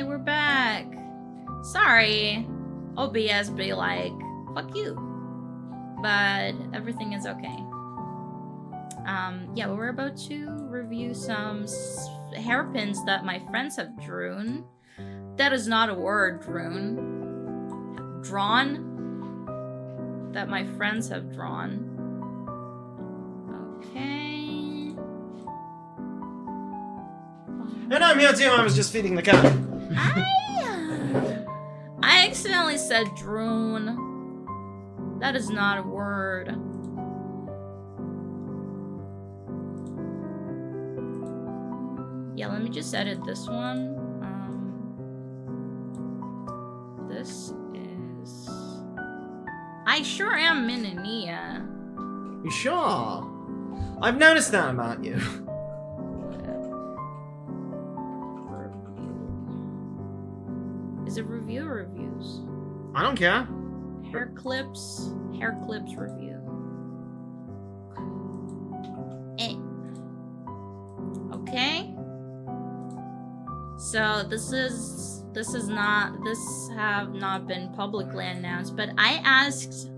we're back. Sorry, OBS be like, fuck you. But everything is okay. Yeah, we're about to review some hairpins that my friends have drawn. That is not a word, drawn. That my friends have drawn. Okay. And I'm here too, I was just feeding the cat. I accidentally said drawn. That is not a word. Yeah, let me just edit this one. This is... I sure am Mina. You sure? I've noticed that about you. Is it review or reviews? I don't care. Hair clips review. Okay. So this have not been publicly announced, but I asked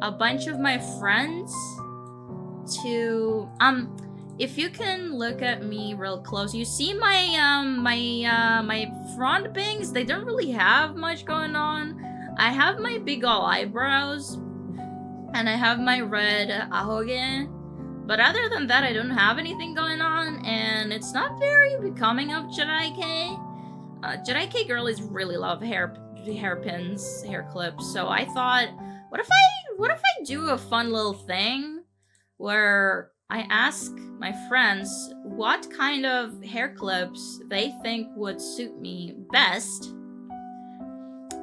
a bunch of my friends to if you can look at me real close, you see my my front bangs, they don't really have much going on. I have my big ol' eyebrows and I have my red ahoge, but other than that I don't have anything going on, and it's not very becoming of JediK. JediK girlies really love hairpins, hair clips, so I thought, what if I do a fun little thing where I ask my friends what kind of hair clips they think would suit me best.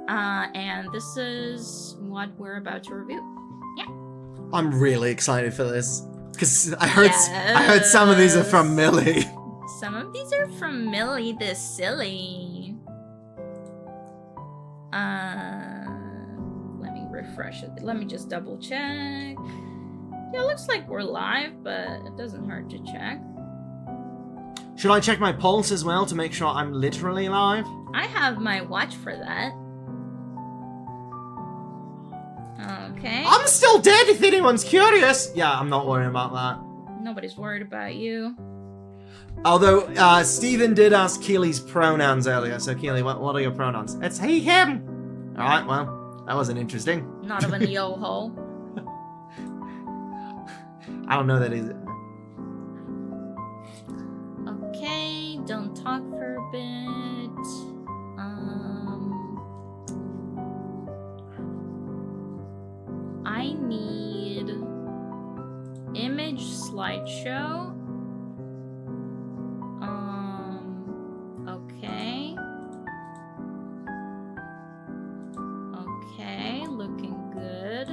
And this is what we're about to review. Yeah. I'm really excited for this. Because I heard some of these are from Millie. Some of these are from Millie the Silly. Let me refresh it. Let me just double check. Yeah, it looks like we're live, but it doesn't hurt to check. Should I check my pulse as well to make sure I'm literally live? I have my watch for that. Okay. I'm still dead if anyone's curious. Yeah, I'm not worrying about that. Nobody's worried about you. Although, Steven did ask Keely's pronouns earlier, so Keely, what are your pronouns? It's he, him! Alright, well, that wasn't interesting. Not of a yo-ho. I don't know that either. Okay, don't talk for a bit. I need image slideshow. Okay. Okay, looking good.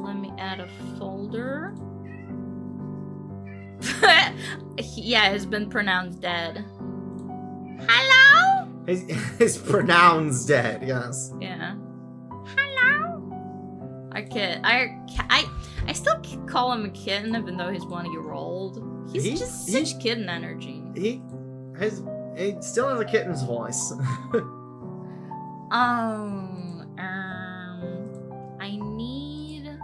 Let me add a folder. Yeah, it's been pronounced dead. Hello? His pronouns dead, yes. Yeah. Hello? I still call him a kitten even though he's 1 year old. He's just such kitten energy. He still has a kitten's voice. I need...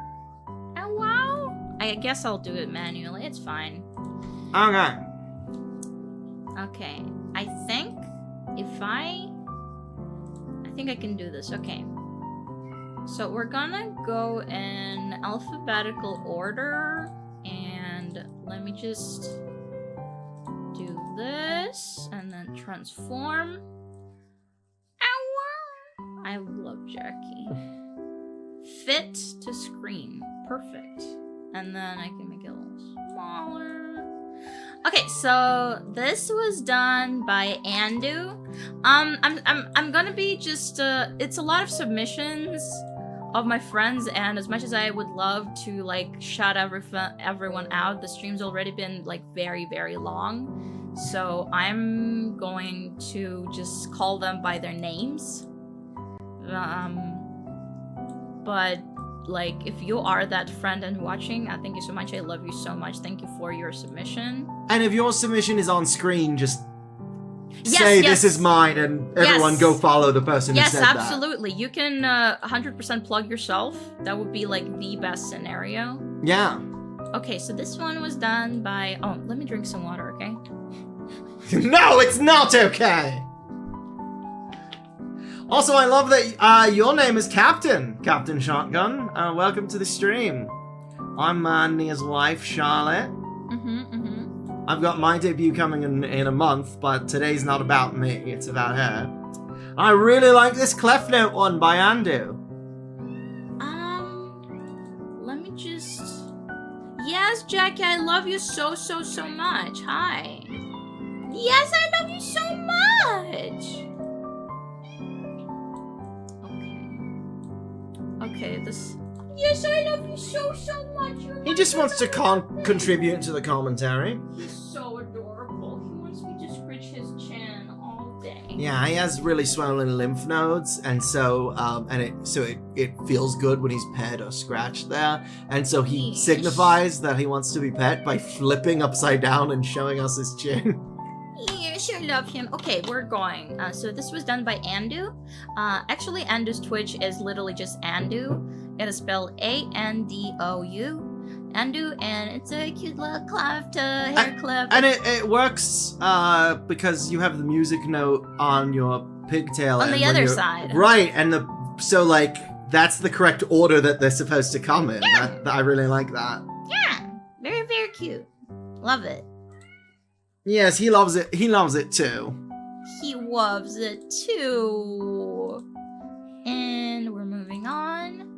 Oh, wow. I guess I'll do it manually. It's fine. Okay. Okay. I think I can do this. Okay. So we're gonna go in alphabetical order, and let me just do this and then transform. Ow! I love Jackie. Fit to screen. Perfect. And then I can make it a little smaller. Okay, so this was done by Andu. I'm gonna be just it's a lot of submissions of my friends, and as much as I would love to like shout everyone out, the stream's already been like very, very long. So I'm going to just call them by their names. But like, if you are that friend and watching, thank you so much. I love you so much. Thank you for your submission. And if your submission is on screen, just Yes, say yes. this is mine, and everyone Yes. go follow the person who Yes, said that. absolutely. You can 100% plug yourself. That would be like the best scenario. Yeah. Okay, so this one was done by... Oh, let me drink some water, okay? No, it's not okay! Also, I love that your name is Captain Shotgun. Welcome to the stream. I'm Nia's wife, Charlotte. I've got my debut coming in a month, but today's not about me, it's about her. I really like this Clef Note one by Andu. Let me just... Yes, Jackie, I love you so, so, so much. Hi. Yes, I love you so much. Okay, this... Yes, I love you so, so much. He just wants to contribute to the commentary. He's so adorable. He wants me to scratch his chin all day. Yeah, he has really swollen lymph nodes, and so it feels good when he's pet or scratched there, and so he Yeesh. signifies that he wants to be pet by flipping upside down and showing us his chin. Yes, I love him. Okay, we're going. So this was done by Andu. Actually, Andu's Twitch is literally just Andu. It is spelled A-N-D-O-U. Andu, and it's a cute little cleft, hair clip. And it works because you have the music note on your pigtail. On and the when other you're- side. Right, and so like that's the correct order that they're supposed to come in. Yeah. I really like that. Yeah, very, very cute. Love it. Yes, he loves it. He loves it too. He loves it too. And we're moving on.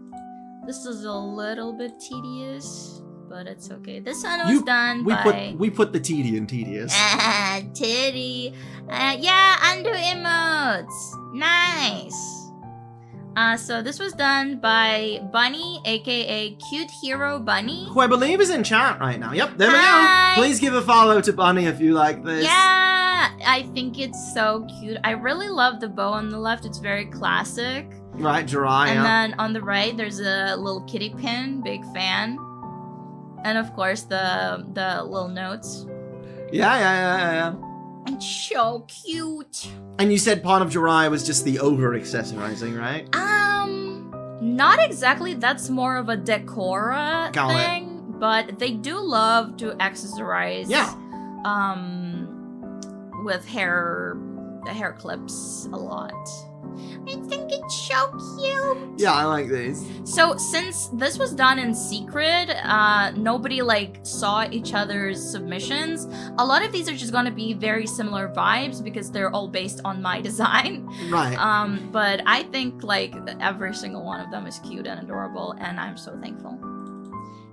This is a little bit tedious, but it's okay. This one was done by... We put the TD in tedious. Titty. Yeah, undo emotes. Nice. So this was done by Bunny, aka Cute Hero Bunny. Who I believe is in chat right now. Yep, there we Hi. go. Please give a follow to Bunny if you like this. Yeah, I think it's so cute. I really love the bow on the left. It's very classic. Right, Jiraiya. And then on the right, there's a little kitty pin. Big fan. And of course, the little notes. Yeah. It's so cute. And you said part of Jiraiya was just the over-accessorizing, right? Not exactly. That's more of a decora Got it. thing. But they do love to accessorize. Yeah. With hair clips a lot. I think it's so cute. Yeah, I like these. So since this was done in secret, nobody like saw each other's submissions. A lot of these are just gonna be very similar vibes because they're all based on my design. Right. But I think like every single one of them is cute and adorable, and I'm so thankful.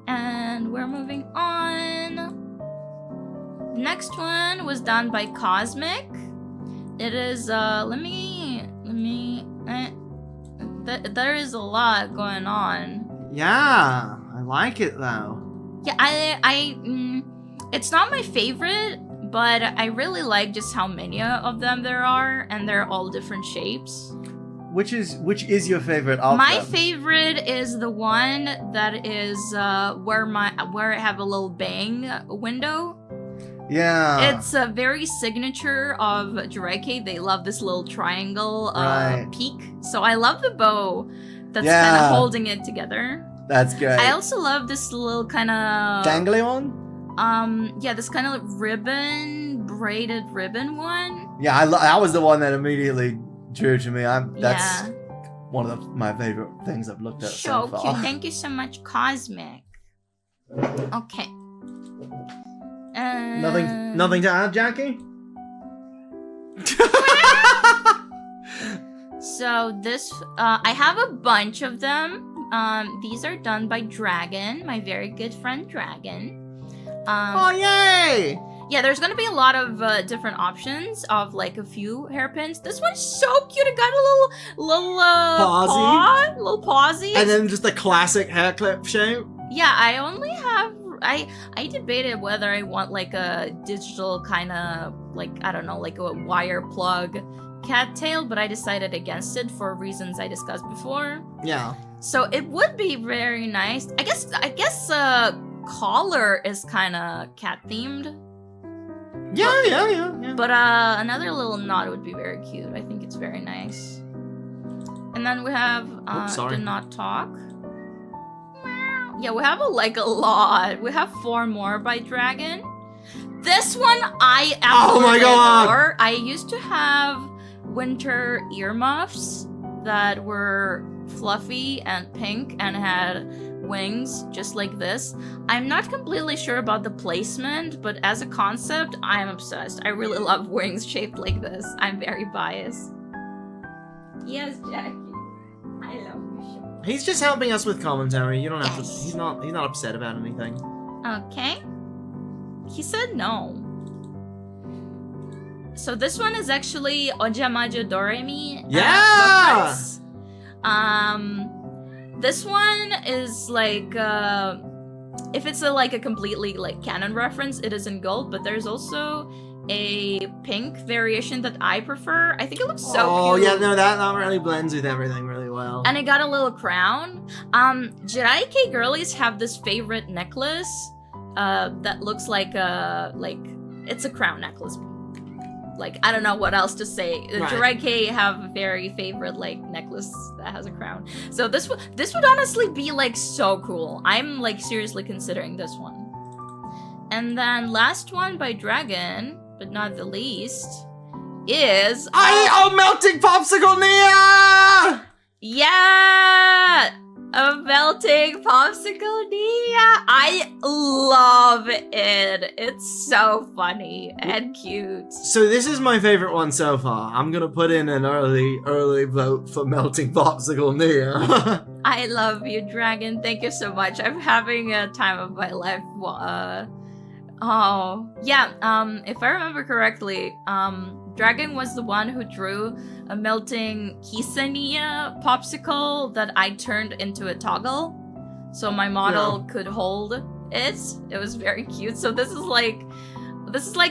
And we're moving on. The next one was done by Cosmic. It is there is a lot going on. Yeah, I like it though. Yeah, it's not my favorite, but I really like just how many of them there are, and they're all different shapes. Which is your favorite of My them? favorite is the one that is where I have a little bang window. Yeah. It's a very signature of Jiraiya. They love this little triangle Right. peak. So I love the bow that's Yeah. kind of holding it together. That's great. I also love this little kind of Dangly one? yeah, this kind of braided ribbon one. Yeah, that was the one that immediately drew to me. That's Yeah. one of my favorite things I've looked at so So far. cute. Thank you so much, Cosmic. Okay. Nothing to add, Jackie? So this, I have a bunch of them. These are done by Dragon, my very good friend Dragon. Oh, yay! Yeah, there's gonna be a lot of different options of like a few hairpins. This one's so cute. It got a little Pausey. little pawsy. And then just the classic hair clip shape. Yeah, I only have I debated whether I want like a digital kind of like, I don't know, like a wire plug cattail, but I decided against it for reasons I discussed before. Yeah. So it would be very nice. I guess collar is kind of cat themed. Yeah. But another little knot would be very cute. I think it's very nice. And then we have do not talk. Yeah, we have a lot. We have 4 more by Dragon. This one I absolutely adore. I used to have winter earmuffs that were fluffy and pink and had wings just like this. I'm not completely sure about the placement, but as a concept, I'm obsessed. I really love wings shaped like this. I'm very biased. Yes, Jackie. I love you so. He's just helping us with commentary. You don't have to. He's not upset about anything. Okay. He said no. So this one is actually Ojamajo Doremi. Yeah. This one is like if it's like a completely like canon reference, it is in gold, but there's also a pink variation that I prefer. I think it looks so cute. Oh yeah, no, that really blends with everything really well. And it got a little crown. Jiraike girlies have this favorite necklace that looks like it's a crown necklace. Like, I don't know what else to say. Right. Jiraike have a very favorite like necklace that has a crown. So this would honestly be like so cool. I'm like seriously considering this one. And then last one by Dragon, but not the least, is a melting popsicle, Nia! Yeah! A melting popsicle, Nia! I love it. It's so funny and cute. So this is my favorite one so far. I'm gonna put in an early vote for melting popsicle, Nia. I love you, Dragon. Thank you so much. I'm having a time of my life. If I remember correctly, Dragon was the one who drew a melting Kisaniya popsicle that I turned into a toggle, so my model could hold it. It was very cute. So this is like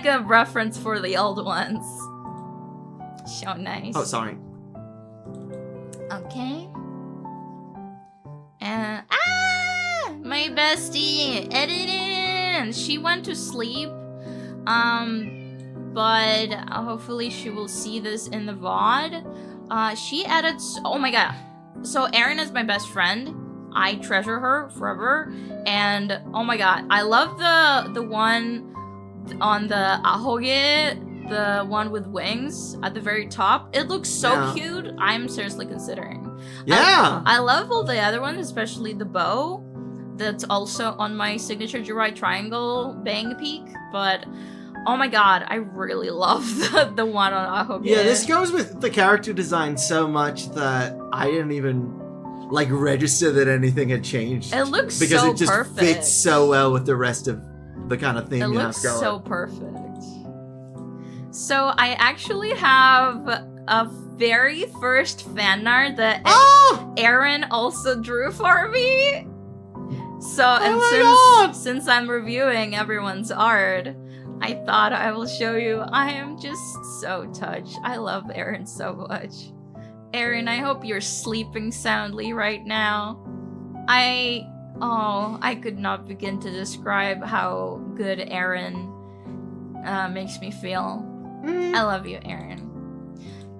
a reference for the old ones. So nice. Oh, sorry. Okay. And my bestie edited. She went to sleep. But hopefully she will see this in the VOD. She edits. Oh my god. So Erin is my best friend. I treasure her forever. And oh my god, I love the one on the ahoge, the one with wings at the very top. It looks so cute. I'm seriously considering. Yeah. I love all the other ones, especially the bow. That's also on my signature Jirai triangle bang peak, but oh my god, I really love the one on Ahoge. Yeah, this goes with the character design so much that I didn't even like register that anything had changed. It looks because so it just perfect. fits so well with the rest of the kind of theme it you have looks going. so perfect. So I actually have a very first fan art that Erin also drew for me. So since I'm reviewing everyone's art, I thought I will show you. I am just so touched. I love Erin so much. Erin, I hope you're sleeping soundly right now. I could not begin to describe how good Erin makes me feel. I love you, Erin.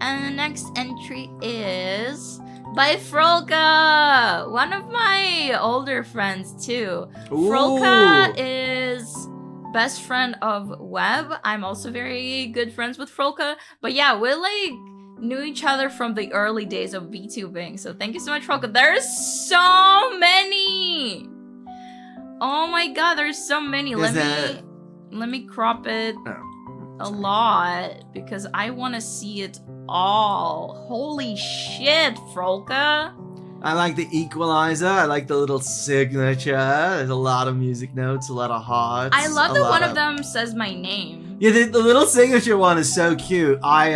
And the next entry is by Frolka, one of my older friends too. Ooh. Frolka is best friend of Web. I'm also very good friends with Frolka. But yeah, we like knew each other from the early days of VTubing. So thank you so much, Frolka. There's so many. Oh my god, there's so many. Let me crop it a lot because I want to see it all. Holy shit, Frolka. I like the equalizer. I like the little signature. There's a lot of music notes, a lot of hearts. I love that one of them says my name. Yeah, the little signature one is so cute. I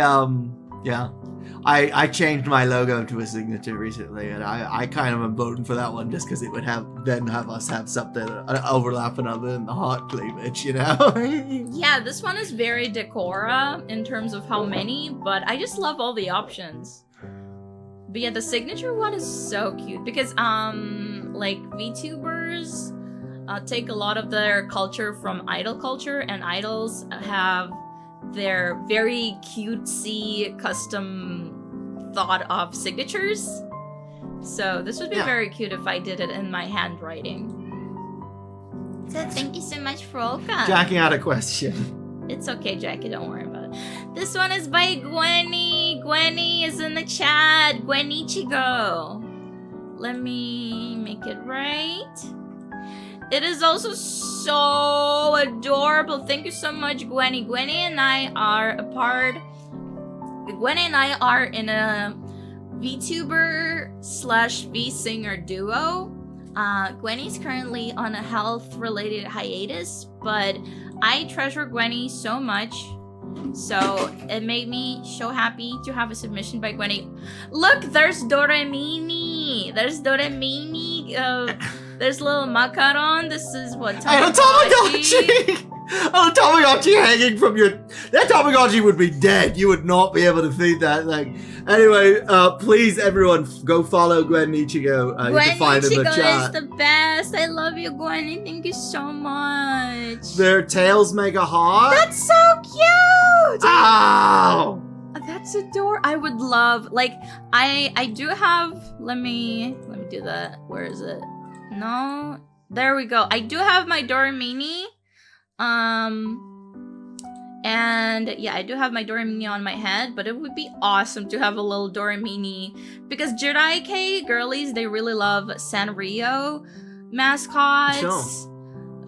I changed my logo to a signature recently, and I kind of am voting for that one just because it would have us have something overlapping other than the heart cleavage, you know? Yeah, this one is very decora in terms of how many, but I just love all the options. But yeah, the signature one is so cute because like VTubers take a lot of their culture from idol culture, and idols have their very cutesy custom thought of signatures. So this would be very cute if I did it in my handwriting. So thank you so much, Froka. Jackie had a question. It's okay, Jackie, don't worry about it. This one is by Gwenny. Gwenny is in the chat. Gwenichigo. Let me make it right. It is also so adorable. Thank you so much, Gwenny. Gwenny and I are in a VTuber/V-singer duo. Gwenny's currently on a health-related hiatus, but I treasure Gwenny so much. So it made me so happy to have a submission by Gwenny. Look, there's Doremini. There's Doremini. There's little macaron. This is what Tamagotchi. Oh, Tamagotchi hanging from your... That Tamagotchi would be dead. You would not be able to feed that thing. Anyway, please, everyone, go follow Gwen Ichigo. You can find in the chat. Gwen Ichigo is the best. I love you, Gwen. Thank you so much. Their tails make a heart. That's so cute. Ow! That's adorable. I would love... Like, I do have... Let me do that. Where is it? No. There we go. I do have my Doremini. And yeah, I do have my Doremini on my head, but it would be awesome to have a little Doremini because Jiraiya girlies, they really love Sanrio mascots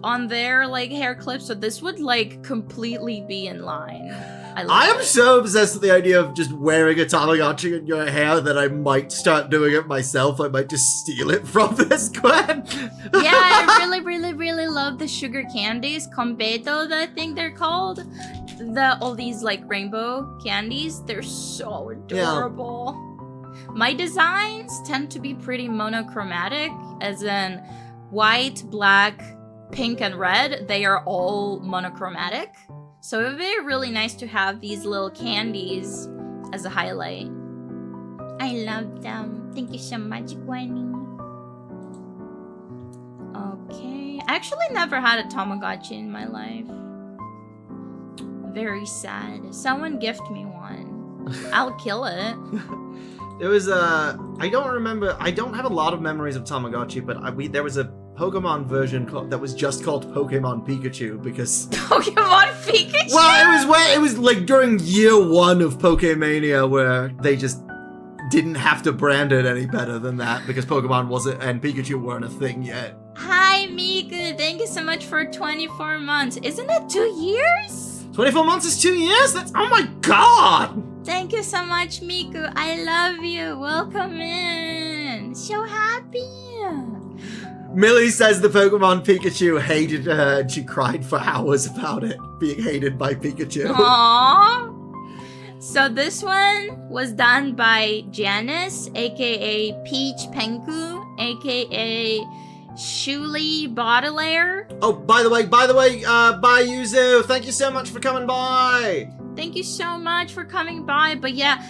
on their like hair clips, so this would like completely be in line. I am so obsessed with the idea of just wearing a Tamagotchi in your hair that I might start doing it myself. I might just steal it from this Gwen. Yeah, I really love the sugar candies, Combeto, I think they're called. All these like rainbow candies, they're so adorable. Yeah. My designs tend to be pretty monochromatic, as in white, black, pink, and red. They are all monochromatic. So it would be really nice to have these little candies as a highlight. I love them. Thank you so much, Gwenny. Okay. I actually never had a Tamagotchi in my life. Very sad. Someone gift me one. I'll kill it. It was I don't remember. I don't have a lot of memories of Tamagotchi, but there was a Pokemon version that was just called Pokemon Pikachu because Pokemon Pikachu. Well, it was like during year 1 of Pokemania where they just didn't have to brand it any better than that because Pokemon wasn't and Pikachu weren't a thing yet. Hi Miku, thank you so much for 24 months. Isn't it 2 years? 24 months is 2 years? That's oh my god! Thank you so much, Miku. I love you. Welcome in. So happy. Millie says the Pokemon Pikachu hated her and she cried for hours about it, being hated by Pikachu. Aww. So this one was done by Janice, aka Peach Penku, aka Shuli Baudelaire. Oh, by the way, bye Yuzu. Thank you so much for coming by. Thank you so much for coming by. But yeah,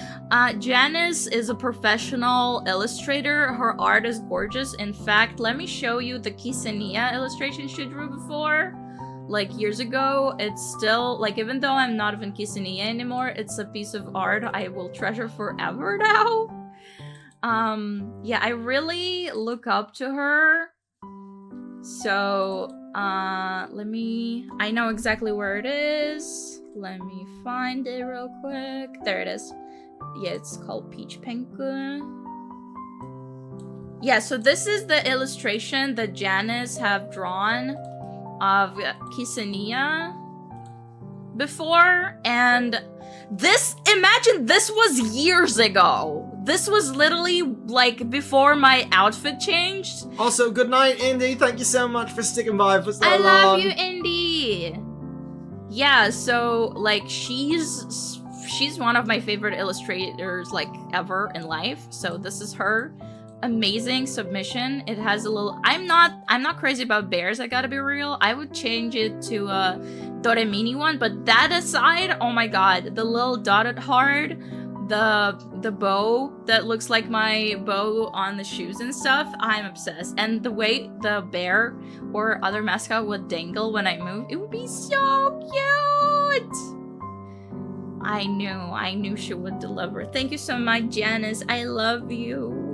Janice is a professional illustrator. Her art is gorgeous. In fact, let me show you the Kisania illustration she drew before. Like years ago, it's still, like even though I'm not even Kisania anymore, it's a piece of art I will treasure forever now. Yeah, I really look up to her. So, I know exactly where it is. Let me find it real quick. There it is. Yeah, it's called Peach Penguin. Yeah, so this is the illustration that Janice have drawn of Kisania before, and imagine this was years ago. This was literally like before my outfit changed. Also, good night, Indy. Thank you so much for sticking by for so long. I love you, Indy. Yeah, so like she's she's one of my favorite illustrators like ever in life. So this is her amazing submission. It has a little. I'm not crazy about bears. I gotta be real. I would change it to a Doremini one. But that aside, oh my god, the little dotted heart, the bow that looks like my bow on the shoes and stuff. I'm obsessed. And the way the bear or other mascot would dangle when I move, it would be so cute. I knew she would deliver. Thank you so much, Janice. I love you.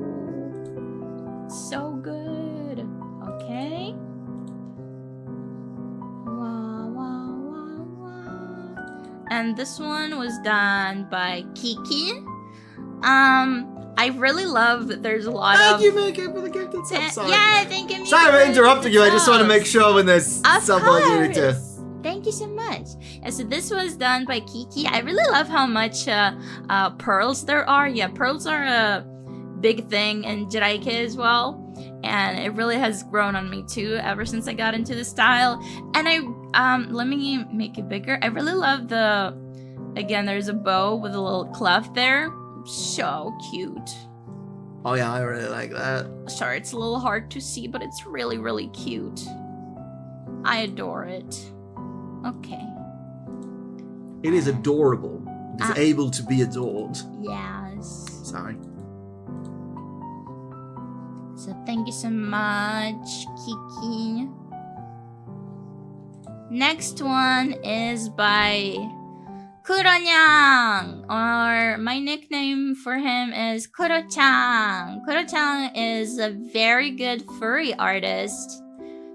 So good. Okay. Wow, wow, wow, wow. And this one was done by Kiki. I really love that there's a lot of... Thank you, Mika, for the gift. I'm sorry. Yeah, thank you, Mika. Sorry for interrupting you. I just want to make sure when there's someone you need to... Thank you so much. And so this was done by Kiki. I really love how much pearls there are. Yeah, pearls are a big thing in Jiraike as well. And it really has grown on me too ever since I got into the style. And let me make it bigger. I really love again, there's a bow with a little cleft there. So cute. Oh yeah, I really like that. Sorry, it's a little hard to see, but it's really, really cute. I adore it. Okay. It is adorable. It is able to be adored. Yes. Sorry. So thank you so much, Kiki. Next one is by Kuro-nyang, or my nickname for him is Kuro-chan. Kuro-chan is a very good furry artist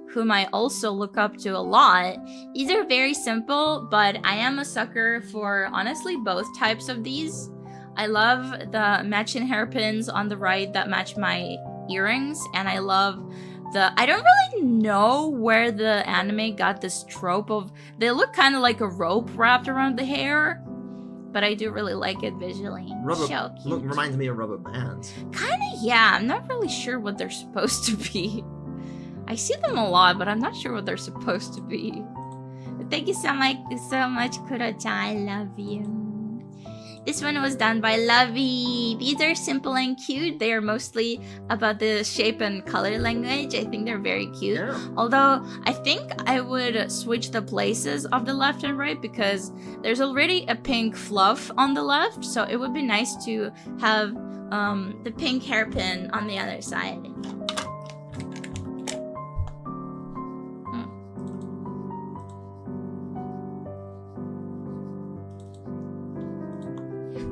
whom I also look up to a lot. These are very simple, but I am a sucker for honestly both types of these. I love the matching hairpins on the right that match my earrings, and I love I don't really know where the anime got this trope of, they look kind of like a rope wrapped around the hair, but I do really like it visually. So cute. Reminds me of rubber bands. Kind of, yeah. I'm not really sure what they're supposed to be. I see them a lot, but I'm not sure what they're supposed to be. But thank you so much, Kuro-chan. I love you. This one was done by Lovey. These are simple and cute. They are mostly about the shape and color language. I think they're very cute. Yeah. Although, I think I would switch the places of the left and right because there's already a pink fluff on the left. So it would be nice to have the pink hairpin on the other side.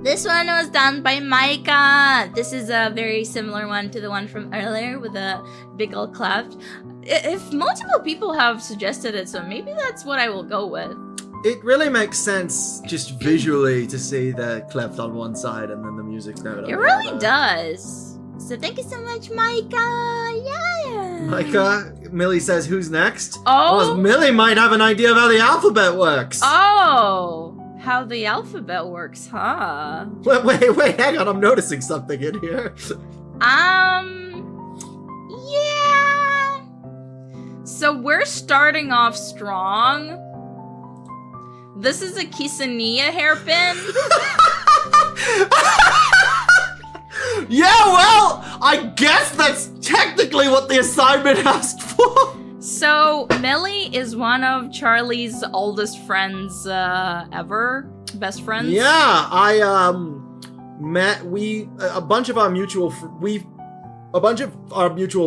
This one was done by Maika. This is a very similar one to the one from earlier with a big old cleft. If multiple people have suggested it, so maybe that's what I will go with. It really makes sense just visually to see the cleft on one side and then the music note on the other. It really does. So thank you so much, Maika. Yeah. Maika, Millie says, who's next? Oh. Well, Millie might have an idea of how the alphabet works. Oh. How the alphabet works, huh? Wait, hang on, I'm noticing something in here. Yeah. So we're starting off strong. This is a Kisaniya hairpin. Yeah, well, I guess that's technically what the assignment asked for. So, Millie is one of Charlie's oldest friends ever. Best friends. Yeah, I met a bunch of our mutual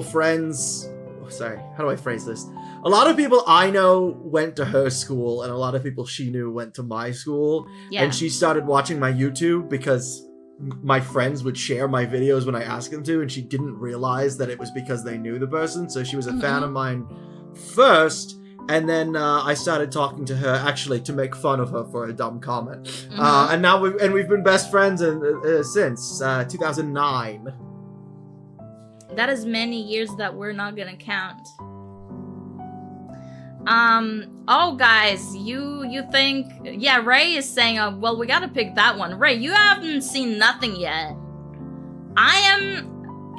friends. Sorry, how do I phrase this? A lot of people I know went to her school, and a lot of people she knew went to my school. Yeah. And she started watching my YouTube because my friends would share my videos when I asked them to, and she didn't realize that it was because they knew the person. So she was a fan of mine first, and then I started talking to her actually to make fun of her for a dumb comment. And now we've been best friends since 2009. That is many years that we're not gonna count. Oh guys, you think, yeah, Ray is saying, well, we gotta pick that one. Ray, you haven't seen nothing yet.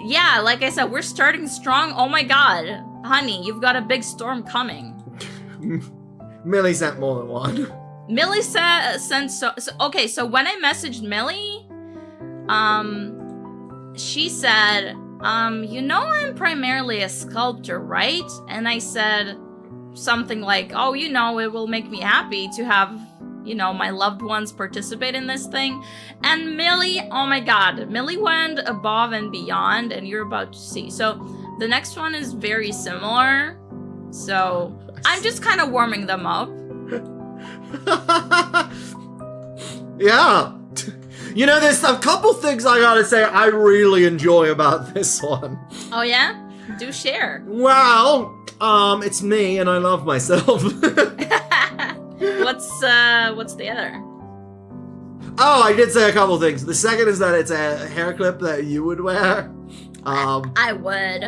Yeah, like I said, we're starting strong. Oh my god, honey, you've got a big storm coming. Millie sent more than one. Millie sent so okay, so when I messaged Millie, she said, you know I'm primarily a sculptor, right? And I said something like, oh, you know, it will make me happy to have, you know, my loved ones participate in this thing. And Millie, oh my god, Millie went above and beyond, and you're about to see. So the next one is very similar. So I'm just kind of warming them up. Yeah. You know, there's a couple things I gotta say I really enjoy about this one. Oh yeah? Do share. Well, it's me and I love myself. What's the other? Oh, I did say a couple things. The second is that it's a hair clip that you would wear. I would.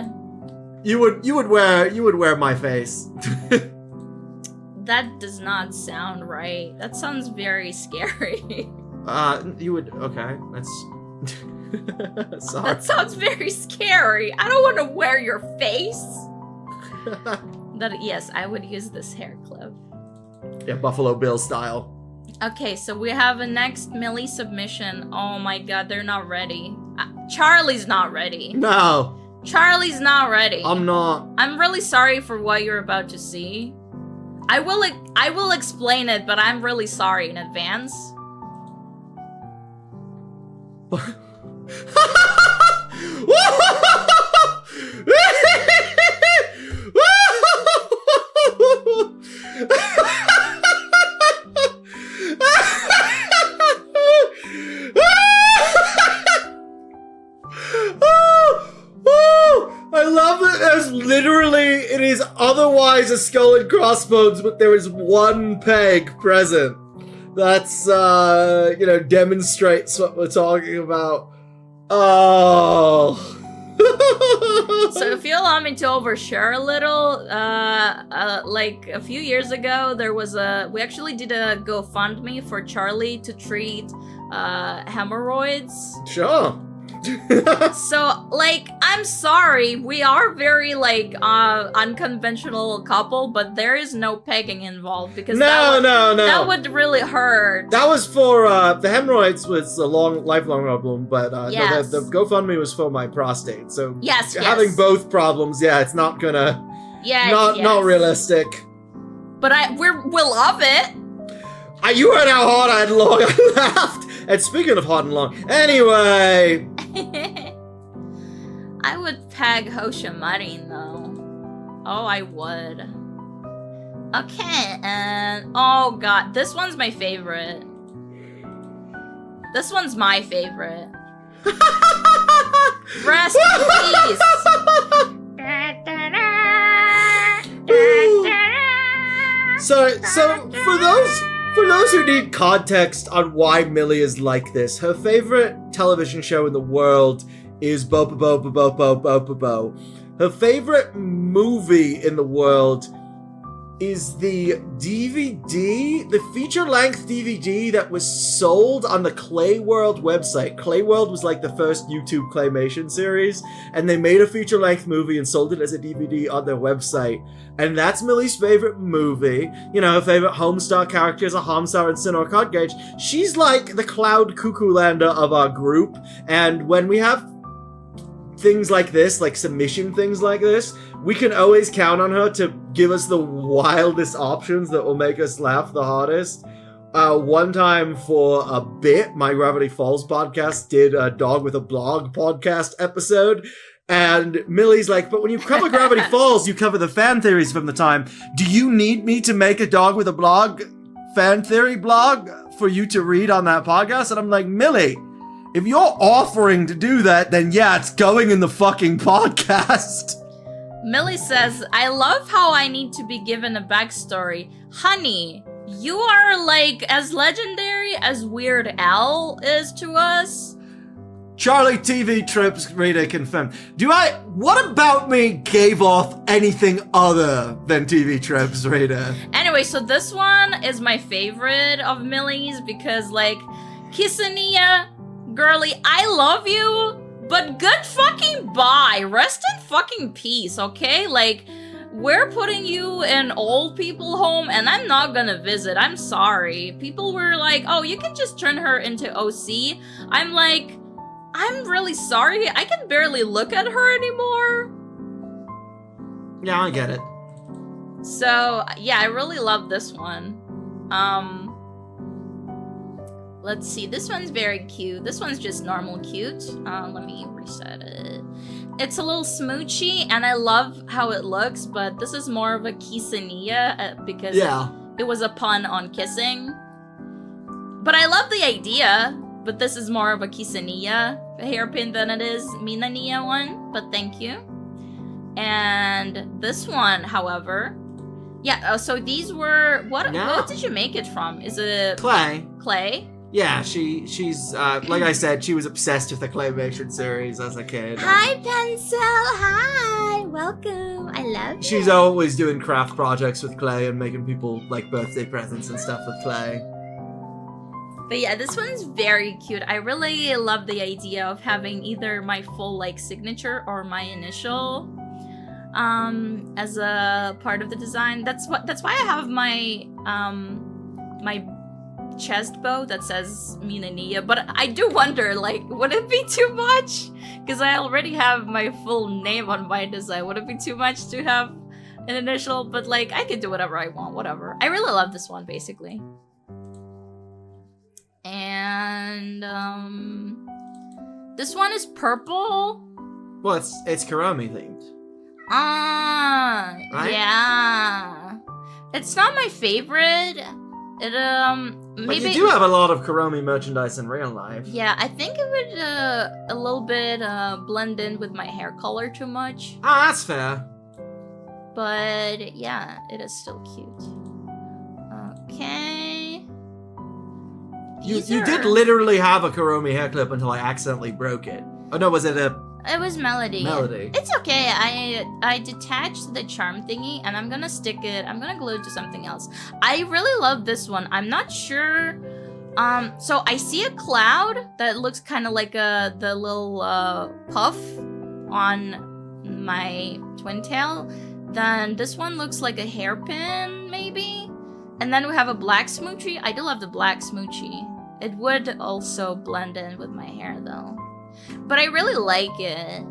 You would wear my face. That does not sound right. That sounds very scary. You would, okay, that's... Sorry. That sounds very scary. I don't want to wear your face. Yes, I would use this hair clip. Yeah, Buffalo Bill style. Okay, so we have a next Millie submission. Oh my god, they're not ready. Charlie's not ready. No. Charlie's not ready. I'm not. I'm really sorry for what you're about to see. I will explain it, but I'm really sorry in advance. I love that there's literally, it is otherwise a skull and crossbones, but there is one peg present. That's, you know, demonstrates what we're talking about. Oh. So if you allow me to overshare a little, like a few years ago, we actually did a GoFundMe for Charlie to treat hemorrhoids. Sure. So, like, I'm sorry, we are very, like, unconventional couple, but there is no pegging involved, because no. That would really hurt. That was for, the hemorrhoids was a lifelong problem, but, yes. no, the GoFundMe was for my prostate, so yes. Having both problems, yeah, it's not gonna, not realistic. But we love it. You heard how hard and long I laughed. And speaking of hard and long, anyway. I would peg Hoshimarin though. Oh, I would. Okay, and oh god, this one's my favorite. This one's my favorite. Rest in peace. So for those who need context on why Millie is like this, her favorite television show in the world is Bo Bo Bo Bo Bo Bo Bo Bo. Her favorite movie in the world is the DVD, the feature-length DVD that was sold on the Clay World website. Clay World was like the first YouTube claymation series, and they made a feature-length movie and sold it as a DVD on their website. And that's Millie's favorite movie. You know, her favorite Homestar characters are Homestar and Sinor Codgage. She's like the Cloud Cuckoo Lander of our group, and when we have things like this, like submission things like this, we can always count on her to give us the wildest options that will make us laugh the hardest. One time for a bit, my Gravity Falls podcast did a Dog with a Blog podcast episode, and Millie's like, but when you cover Gravity Falls, you cover the fan theories from the time. Do you need me to make a Dog with a Blog fan theory blog for you to read on that podcast? And I'm like, Millie, if you're offering to do that, then yeah, it's going in the fucking podcast. Millie says, I love how I need to be given a backstory. Honey, you are like as legendary as Weird Al is to us. Charlie TV Trips reader confirmed. What about me gave off anything other than TV Trips reader? Anyway, so this one is my favorite of Millie's because, like, Kissania, girly, I love you, but good fucking bye. Rest in fucking peace, okay? Like, we're putting you in old people home and I'm not gonna visit. I'm sorry. People were like, oh, you can just turn her into OC. I'm like, I'm really sorry. I can barely look at her anymore. Yeah, I get it. So, yeah, I really love this one. Let's see. This one's very cute. This one's just normal cute. Let me reset it. It's a little smoochy, and I love how it looks, but this is more of a quesadilla because it was a pun on kissing. But I love the idea, but this is more of a quesadilla hairpin than it is Mina one, but thank you. And this one, however, yeah, so these were, what did you make it from? Is it clay? Clay? Yeah, she's like I said, she was obsessed with the Claymation series as a kid. Hi, Pencil. Hi, welcome. I love you. She's always doing craft projects with clay and making people like birthday presents and stuff with clay. But yeah, this one's very cute. I really love the idea of having either my full like signature or my initial as a part of the design. That's why I have my my chest bow that says Mina, but I do wonder, like, would it be too much? Because I already have my full name on my design. Would it be too much to have an initial? But like, I could do whatever I want, whatever. I really love this one, basically. And this one is purple. Well, it's Kuromi themed. Ah, right? Yeah. It's not my favorite. It maybe. But you do have a lot of Kuromi merchandise in real life. Yeah, I think it would a little bit blend in with my hair color too much. Ah, that's fair. But yeah, it is still cute. Okay. You did literally have a Kuromi hair clip until I accidentally broke it. Oh no, was it a... It was Melody. Melody. It's okay. I detached the charm thingy and I'm gonna stick it. I'm gonna glue it to something else. I really love this one. I'm not sure. So I see a cloud that looks kind of like the little puff on my twin tail. Then this one looks like a hairpin, maybe. And then we have a black smoochie. I do love the black smoochie. It would also blend in with my hair though. But I really like it.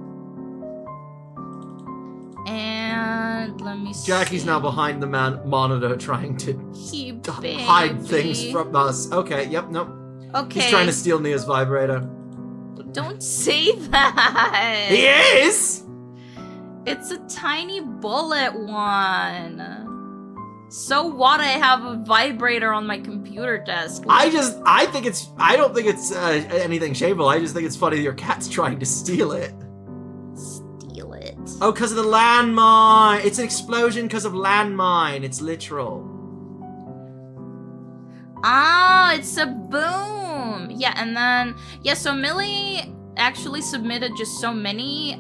And let me see. Jackie's now behind the monitor trying to hide things from us. Okay, yep, nope. Okay. He's trying to steal Nia's vibrator. Don't say that. He is! It's a tiny bullet one. So what? I have a vibrator on my computer desk. I don't think it's anything shameful. I just think it's funny that your cat's trying to steal it. Steal it? Oh, because of the landmine. It's an explosion because of landmine. It's literal. Ah, it's a boom. Yeah, and then, yeah, so Millie actually submitted just so many.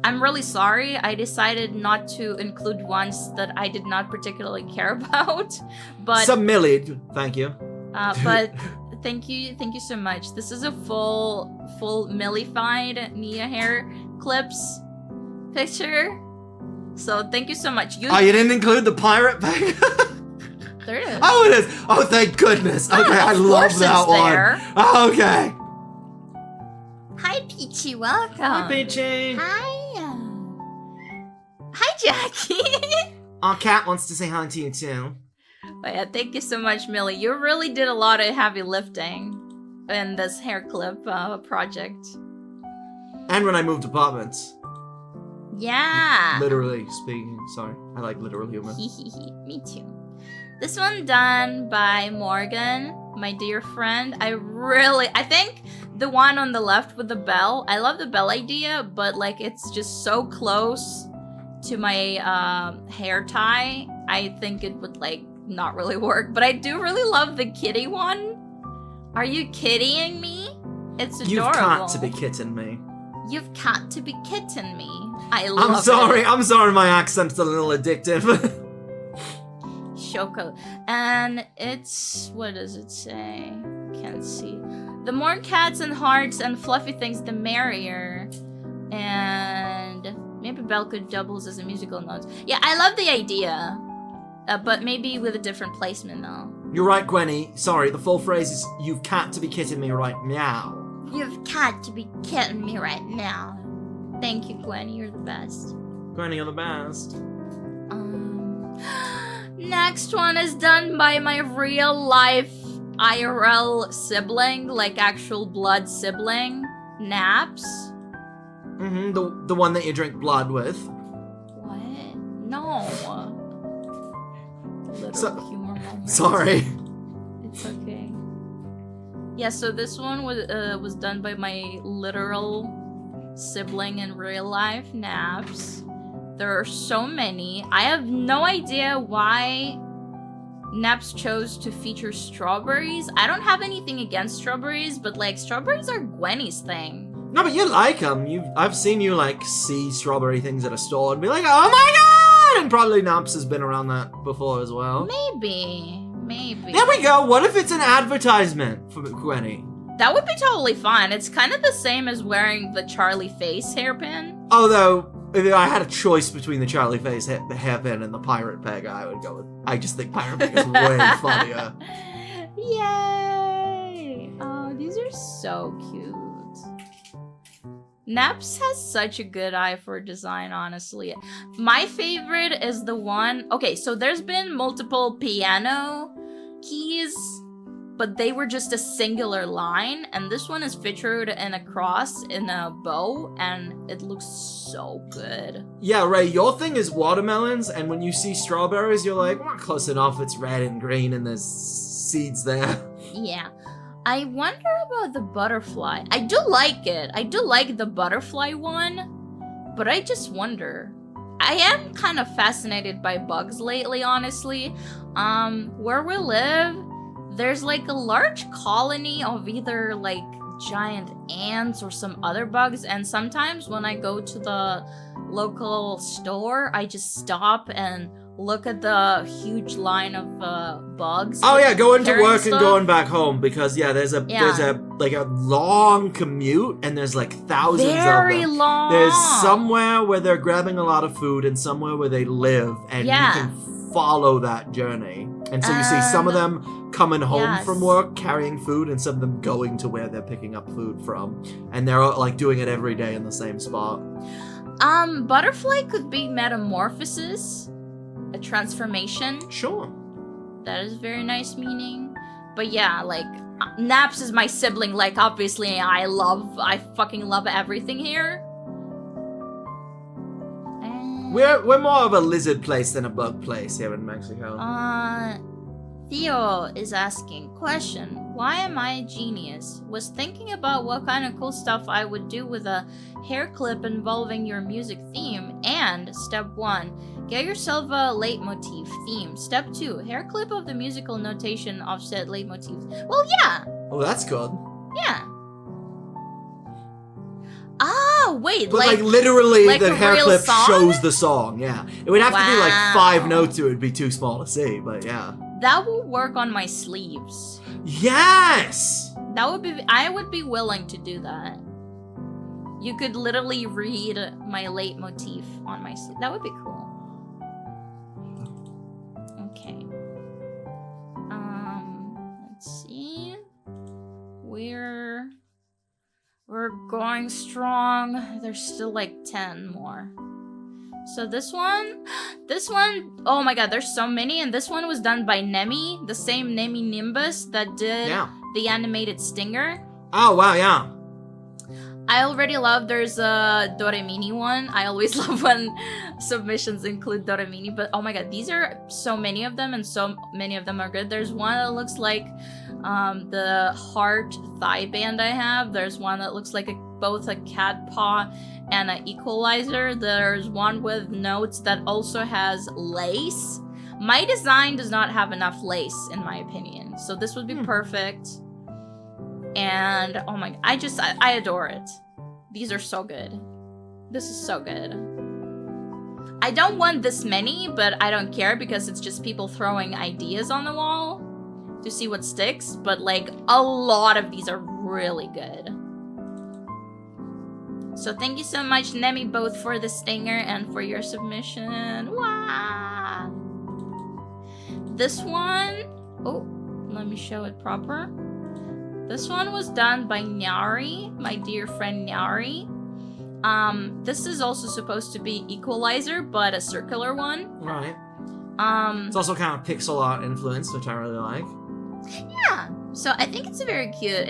I'm really sorry. I decided not to include ones that I did not particularly care about, but Millie, thank you. But thank you so much. This is a full Millie-fied Nia hair clips picture. So thank you so much. You didn't include the pirate bag? There it is. Oh, it is. Oh, thank goodness. Okay, I love that one. There. Okay. Hi, Peachy. Welcome. Hi, Peachy. Hi. Hi, Jackie. Our cat wants to say hi to you too. Oh yeah, thank you so much, Millie. You really did a lot of heavy lifting in this hair clip project. And when I moved apartments. Yeah. Literally speaking. Sorry, I like literal humor. Me too. This one done by Morgan, my dear friend. I think the one on the left with the bell, I love the bell idea, but like it's just so close to my hair tie. I think it would like not really work, but I do really love the kitty one. Are you kidding me? It's adorable. You've got to be kidding me. You've got to be kidding me. I love it. I'm sorry my accent's a little addictive. Shoko. And it's, what does it say? Can't see. The more cats and hearts and fluffy things, the merrier. And maybe bell could doubles as a musical note. Yeah, I love the idea. But maybe with a different placement, though. You're right, Gwenny. Sorry, the full phrase is, you've cat to be kidding me right now. You've got to be kidding me right now. Thank you, Gwenny. You're the best. Gwenny, you're the best. Next one is done by my real life IRL sibling, like actual blood sibling, Naps. Mm-hmm, the one that you drink blood with. What? No. Little humor moment. Sorry. It's okay. Yeah, so this one was done by my literal sibling in real life, Naps. There are so many. I have no idea why Naps chose to feature strawberries. I don't have anything against strawberries, but like strawberries are Gwenny's thing. No, but you like them. I've seen you like see strawberry things at a store and be like, oh my god! And probably Naps has been around that before as well. Maybe. There we go. What if it's an advertisement for Gwenny? That would be totally fine. It's kind of the same as wearing the Charlie face hairpin. Although, if I had a choice between the Charlie face hairpin and the pirate peg, I would go with... I just think pirate peg is way funnier. Yay! Oh, these are so cute. Naps has such a good eye for design, honestly. My favorite is the one... Okay, so there's been multiple piano keys, but they were just a singular line, and this one is featured in a cross in a bow, and it looks so good. Yeah, Ray, your thing is watermelons, and when you see strawberries, you're like, well, close enough, it's red and green, and there's seeds there. Yeah. I wonder about the butterfly. I do like it. I do like the butterfly one, but I just wonder. I am kind of fascinated by bugs lately, honestly. Where we live, there's like a large colony of either like giant ants or some other bugs, and sometimes when I go to the local store, I just stop and look at the huge line of bugs. Oh yeah, going to work stuff. And going back home, because there's a like a long commute, and there's like thousands Very of them. long. There's somewhere where they're grabbing a lot of food and somewhere where they live, and you can follow that journey. And so you see some of them coming home from work carrying food, and some of them going to where they're picking up food from, and they're like doing it every day in the same spot. Butterfly could be metamorphosis. A transformation. Sure. That is very nice meaning. But yeah, like, Naps is my sibling, like, obviously I fucking love everything here. We're more of a lizard place than a bug place here in Mexico. Theo is asking, question, why am I a genius? Was thinking about what kind of cool stuff I would do with a hair clip involving your music theme, and step 1, get yourself a leitmotif theme. Step 2, hair clip of the musical notation of said leitmotif. Well, yeah. Oh, that's good. Yeah. Ah, wait, but like literally like the hair clip song? Shows the song, yeah. It would have to be like 5 notes, it would be too small to see, but yeah. That will work on my sleeves. Yes! That would be, I would be willing to do that. You could literally read my leitmotif on my sleeve. That would be cool. Okay. Let's see. We're going strong. There's still like 10 more. So this one, oh my god, there's so many, and this one was done by Nemi, the same Nemi Nimbus that did the animated Stinger. Oh wow, yeah. I already love, there's a Doremini one. I always love when submissions include Doremini, but oh my god, these are so many of them, and so many of them are good. There's one that looks like the heart thigh band I have. There's one that looks like both a cat paw and an equalizer. There's one with notes that also has lace. My design does not have enough lace, in my opinion, so this would be perfect. And oh my, I adore it. These are so good. This is so good. I don't want this many, but I don't care because it's just people throwing ideas on the wall to see what sticks, but like a lot of these are really good. So thank you so much, Nemi, both for the stinger and for your submission. Wow. This one, oh, let me show it proper. This one was done by Nyari, my dear friend Nyari. This is also supposed to be Equalizer, but a circular one. Right. It's also kind of pixel art influence, which I really like. Yeah. So I think it's very cute.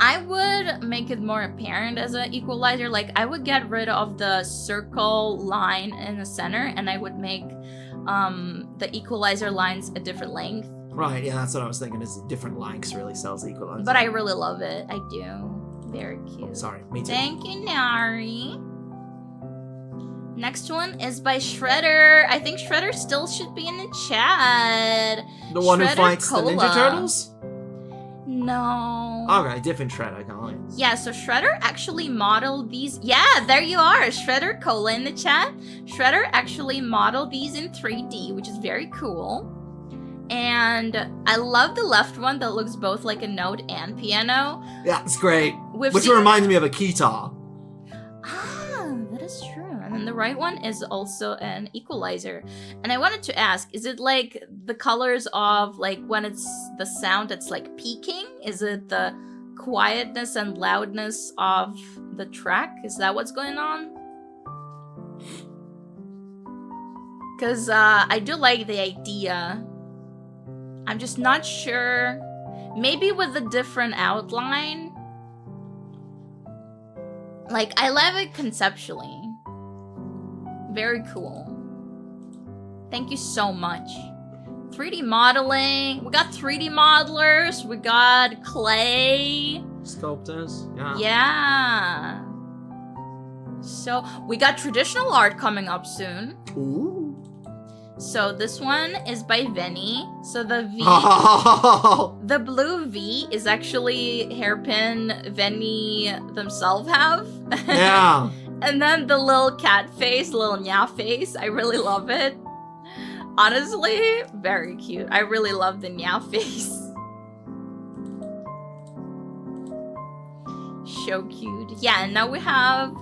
I would make it more apparent as an equalizer. Like, I would get rid of the circle line in the center, and I would make the equalizer lines a different length. Right, yeah, that's what I was thinking, is different lengths really sells the equalizer. But I really love it. I do. Very cute. Sorry, me too. Thank you, Nari. Next one is by Shredder. I think Shredder still should be in the chat. The one who Shredder fights Cola. the Ninja Turtles? No. Okay, different Shredder, Colin. Yeah, so Shredder actually modeled these. Yeah, there you are. Shredder Cola in the chat. Shredder actually modeled these in 3D, which is very cool. And I love the left one that looks both like a note and piano. Yeah, it's great. Which reminds me of a guitar. Ah, that is true. And then the right one is also an equalizer. And I wanted to ask, is it like the colors of like when it's the sound that's like peaking? Is it the quietness and loudness of the track? Is that what's going on? Because I do like the idea. I'm just not sure. Maybe with a different outline. Like, I love it conceptually. Very cool. Thank you so much. 3D modeling. We got 3D modelers. We got clay. Sculptors. Yeah. Yeah. So, we got traditional art coming up soon. Ooh. So this one is by Venny. So the V, the blue V is actually hairpin Venny themselves have. Yeah. And then the little cat face, little nya face, I really love it. Honestly, very cute. I really love the nya face. So cute. Yeah, and now we have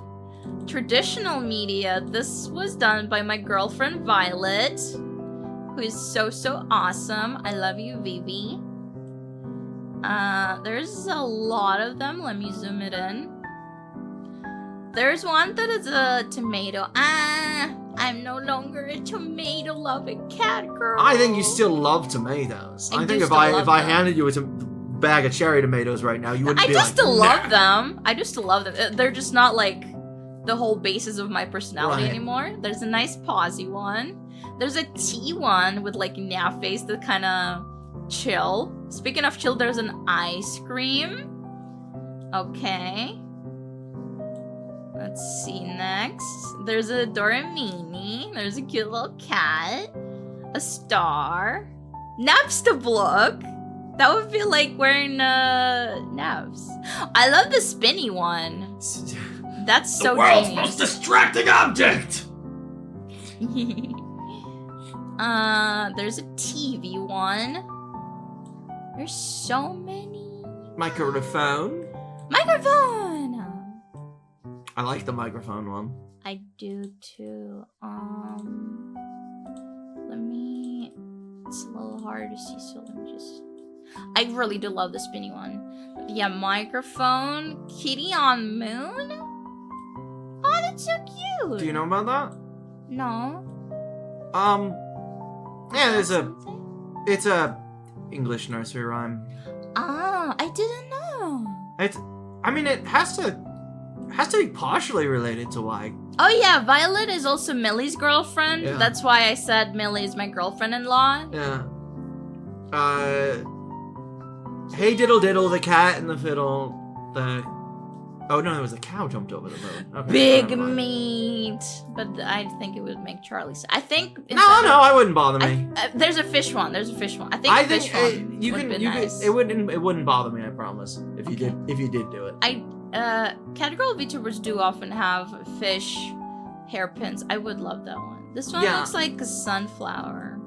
traditional media. This was done by my girlfriend Violet, who is so awesome. I love you, Vivi. There's a lot of them. Let me zoom it in. There's one that is a tomato. I'm no longer a tomato loving cat girl. I think you still love tomatoes. I think if I handed you a bag of cherry tomatoes right now, you wouldn't be like, I do still love them. I do still love them. They're just not like the whole basis of my personality anymore. There's a nice pausey one. There's a tea one with like nya face that kind of chill. Speaking of chill, there's an ice cream. Okay. Let's see next. There's a Doramini. There's a cute little cat. A star. Napstablook. That would feel like wearing nabs. I love the spinny one. That's so the world's genius. most distracting object! There's a TV one. There's so many. Microphone. Microphone! I like the microphone one. I do too. Let me... It's a little hard to see, so let me just... I really do love the spinny one. Yeah, microphone. Kitty on moon? Oh, that's so cute. Do you know about that? No. Yeah, it's a English nursery rhyme. Ah, I didn't know. I mean, it has to be partially related to why. Oh yeah, Violet is also Millie's girlfriend. Yeah. That's why I said Millie is my girlfriend-in-law. Yeah. Hey diddle diddle, the cat and the fiddle, Oh no, it was a cow jumped over the road. Okay, Big meat. But I think it would make Charlie sad. I think... No, I wouldn't bother me. There's a fish one. There's a fish one. I think fish one nice. It wouldn't bother me, I promise. If you did do it. Cat girl VTubers do often have fish hairpins. I would love that one. This one looks like a sunflower.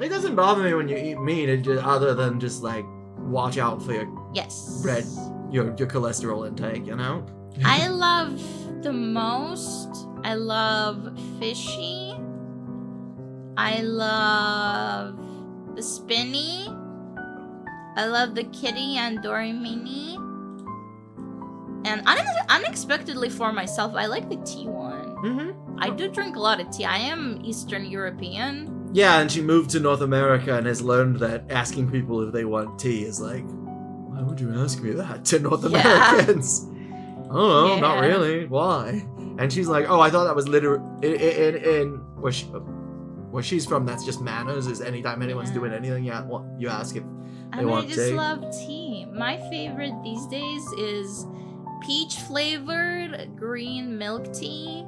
It doesn't bother me when you eat meat, other than just like watch out for your Yes. your cholesterol intake, you know? I love the most. I love Fishy. I love the Spinny. I love the Kitty and Dorimini. And unexpectedly for myself, I like the tea one. Mm-hmm. I do drink a lot of tea. I am Eastern European. Yeah, and she moved to North America and has learned that asking people if they want tea is like, why would you ask me that to North Americans? Oh, no, not really. Why? And she's like, oh, I thought that was literally in where she's from. That's just manners. Is anytime anyone's doing anything, you ask if they want tea. I just love tea. My favorite these days is peach flavored green milk tea.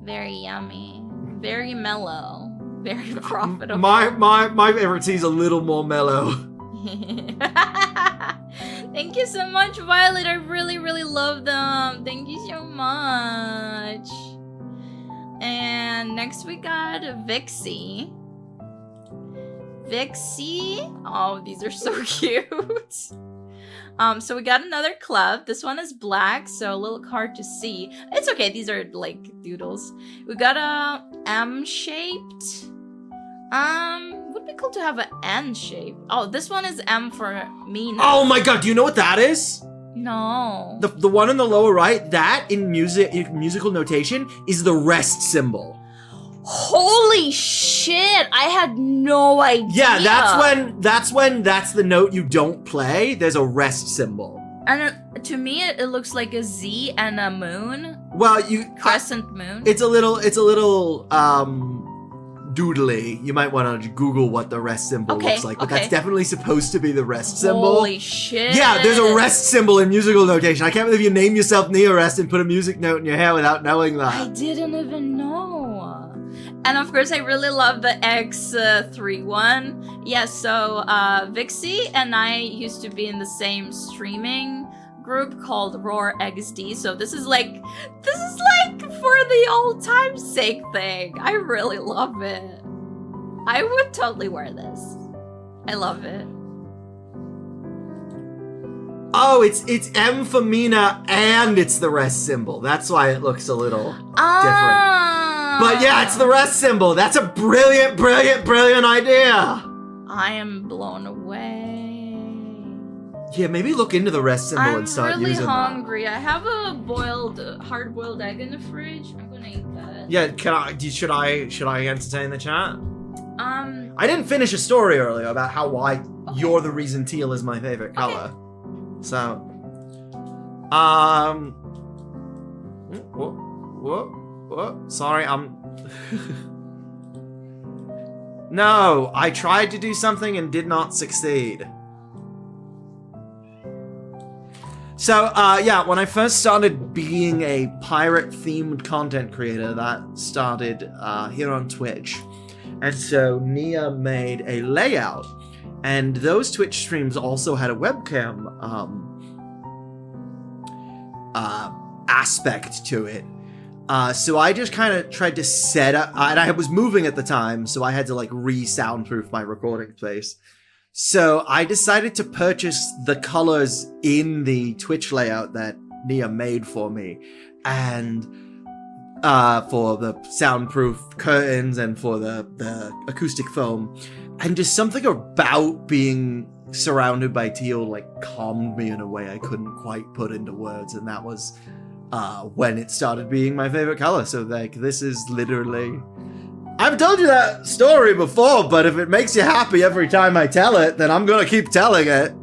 Very yummy. Very mellow. Very profitable. My favorite tea is a little more mellow. Thank you so much, Violet. I really, really love them. Thank you so much. And next we got Vixie. Oh, these are so cute. So we got another club. This one is black, so a little hard to see. It's okay, these are like doodles. We got a M-shaped. Would be cool to have an N shape. Oh, this one is M for Mina. Oh my god, do you know what that is? No. The one in the lower right, that in musical notation is the rest symbol. Holy shit! I had no idea. Yeah, that's the note you don't play. There's a rest symbol. And to me, it looks like a Z and a moon. Well, crescent moon. It's a little doodly. You might want to Google what the rest symbol looks like, but that's definitely supposed to be the rest symbol. Holy shit! Yeah, there's a rest symbol in musical notation. I can't believe you name yourself Neorest and put a music note in your hair without knowing that. I didn't even know. And of course, I really love the X3 one. Yeah, so Vixie and I used to be in the same streaming group called Roar XD. So this is like for the old time's sake thing. I really love it. I would totally wear this. I love it. Oh, it's M for Mina and it's the rest symbol. That's why it looks a little different. But yeah, it's the rest symbol. That's a brilliant, brilliant, brilliant idea. I am blown away. Yeah, maybe look into the rest symbol and start using that. I'm really hungry. I have a hard-boiled egg in the fridge. I'm gonna eat that. Yeah, should I entertain the chat? I didn't finish a story earlier about why you're the reason teal is my favorite color. So, what? Sorry, No, I tried to do something and did not succeed. So, yeah, when I first started being a pirate-themed content creator, that started here on Twitch. And so Nia made a layout, and those Twitch streams also had a webcam aspect to it. So I just kind of tried to set up, and I was moving at the time, so I had to like re-soundproof my recording space. So I decided to purchase the colors in the Twitch layout that Nia made for me, and for the soundproof curtains and for the acoustic foam, and just something about being surrounded by teal like calmed me in a way I couldn't quite put into words, and that was when it started being my favorite color. So like this is literally, I've told you that story before, but if it makes you happy every time I tell it, then I'm gonna keep telling it.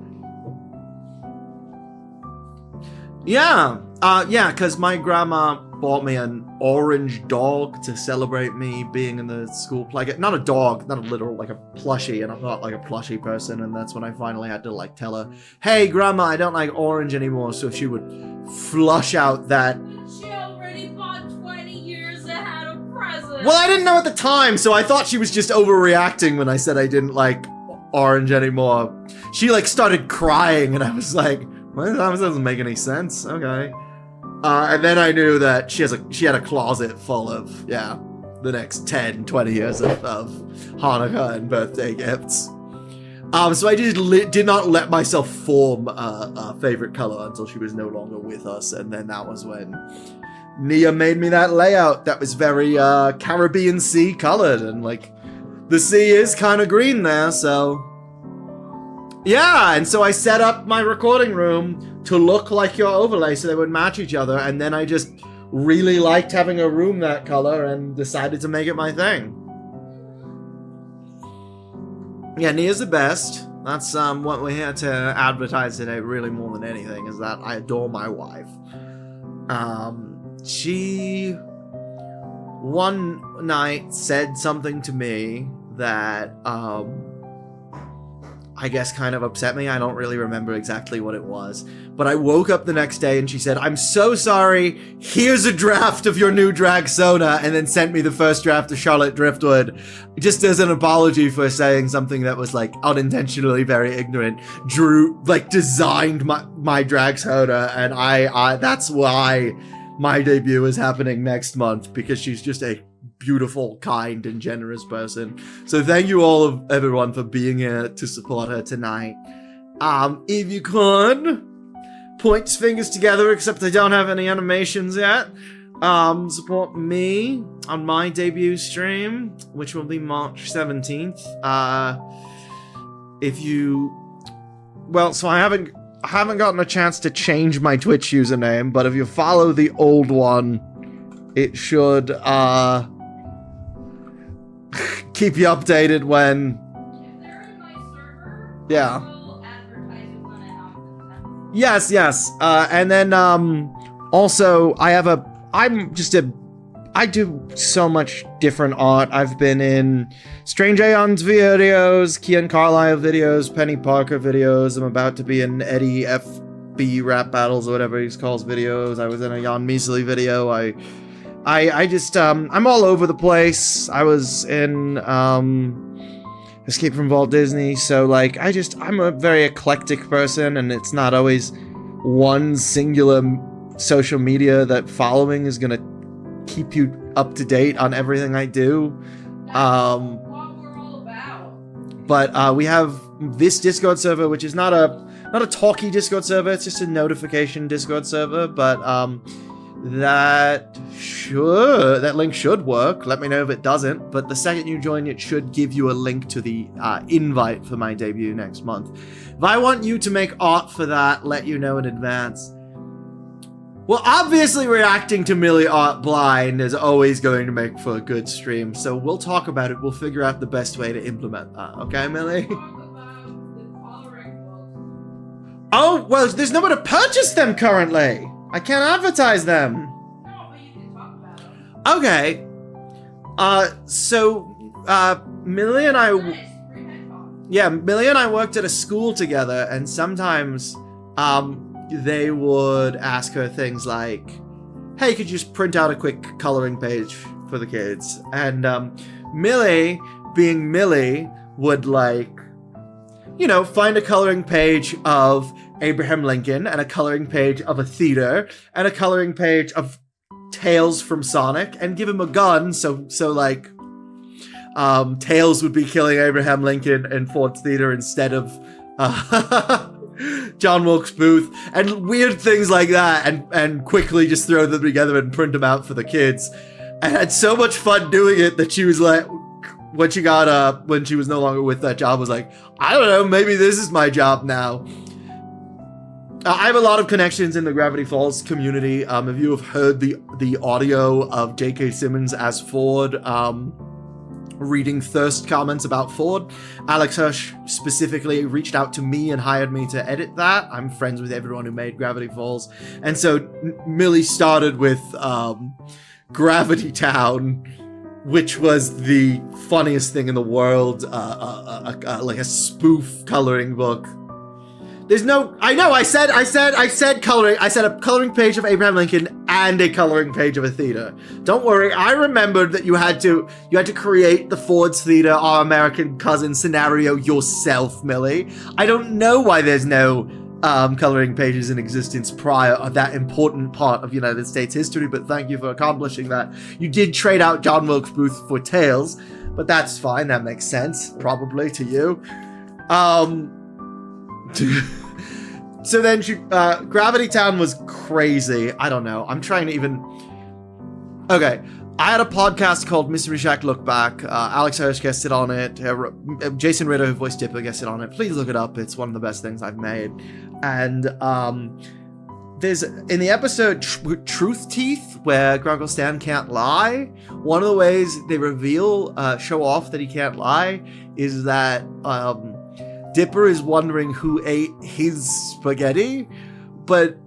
Yeah, because my grandma bought me an orange dog to celebrate me being in the school play. Not a dog, not a literal, like a plushie, and I'm not like a plushie person, and that's when I finally had to like tell her, hey grandma, I don't like orange anymore, so she would flush out that. She already bought 20 years ahead of presents. Well, I didn't know at the time, so I thought she was just overreacting when I said I didn't like orange anymore. She like started crying, and I was like, well, that doesn't make any sense. Okay. And then I knew that she had a closet full of, the next 10, 20 years of Hanukkah and birthday gifts. So I did not let myself form a favorite color until she was no longer with us, and then that was when Nia made me that layout that was very Caribbean Sea colored, and like the sea is kind of green there, so yeah. And so I set up my recording room to look like your overlay so they would match each other, and then I just really liked having a room that color and decided to make it my thing. Yeah, Nia's the best. That's what we're here to advertise today, really more than anything, is that I adore my wife. She one night said something to me that I guess kind of upset me. I don't really remember exactly what it was. But I woke up the next day and she said, "I'm so sorry, here's a draft of your new drag soda," and then sent me the first draft of Charlotte Driftwood, just as an apology for saying something that was like unintentionally very ignorant. Designed my drag soda, and I that's why my debut is happening next month, because she's just a beautiful, kind, and generous person. So thank you everyone for being here to support her tonight. If you could, point fingers together, except I don't have any animations yet. Support me on my debut stream, which will be March 17th. So I haven't gotten a chance to change my Twitch username, but if you follow the old one, it should keep you updated when... If they're in my server, yeah. I will advertise it when I have them. Yes. And then also I do so much different art. I've been in Strange Aeon's videos, Kian Carlisle videos, Penny Parker videos. I'm about to be in Eddie FB Rap Battles or whatever he calls videos. I was in a Jan Measley video. I'm all over the place. I was in Escape from Walt Disney, so like I'm a very eclectic person, and it's not always one singular social media that following is gonna keep you up to date on everything I do. That's what we're all about. But we have this Discord server, which is not a talky Discord server, it's just a notification Discord server, but that link should work. Let me know if it doesn't, but the second you join, it should give you a link to the invite for my debut next month. If I want you to make art for that, let you know in advance. Well, obviously reacting to Millie art blind is always going to make for a good stream, so we'll talk about it. We'll figure out the best way to implement that. Okay, Millie? Talk about the coloring books. Oh, well, there's nowhere to purchase them currently. I can't advertise them. No, but you can talk about them. Okay. Millie and I... Nice. Free head talk. Yeah, Millie and I worked at a school together, and sometimes, they would ask her things like, "Hey, could you just print out a quick coloring page for the kids?" And, Millie, being Millie, would find a coloring page of Abraham Lincoln, and a coloring page of a theater, and a coloring page of Tails from Sonic, and give him a gun, so Tails would be killing Abraham Lincoln in Ford's Theater instead of John Wilkes Booth, and weird things like that, and quickly just throw them together and print them out for the kids. I had so much fun doing it that she was like, when she was no longer with that job, was like, I don't know, maybe this is my job now. I have a lot of connections in the Gravity Falls community. If you have heard the audio of J.K. Simmons as Ford, reading thirst comments about Ford, Alex Hirsch specifically reached out to me and hired me to edit that. I'm friends with everyone who made Gravity Falls. And so Millie started with Gravity Town, which was the funniest thing in the world, like a spoof coloring book. I said coloring. I said a coloring page of Abraham Lincoln and a coloring page of a theater. Don't worry, I remembered that you had to create the Ford's Theater, Our American Cousin scenario yourself, Millie. I don't know why there's no coloring pages in existence prior of that important part of United States history, but thank you for accomplishing that. You did trade out John Wilkes Booth for Tails, but that's fine, that makes sense, probably, to you. So then Gravity Town was crazy. I don't know. I'm trying to even... Okay. I had a podcast called Mystery Shack Look Back. Alex Hirsch guested on it. Jason Ritter, who voiced Dipper, guested on it. Please look it up. It's one of the best things I've made. And there's, in the episode Truth Teeth, where Grunkle Stan can't lie, one of the ways they show off that he can't lie, is that Dipper is wondering who ate his spaghetti, but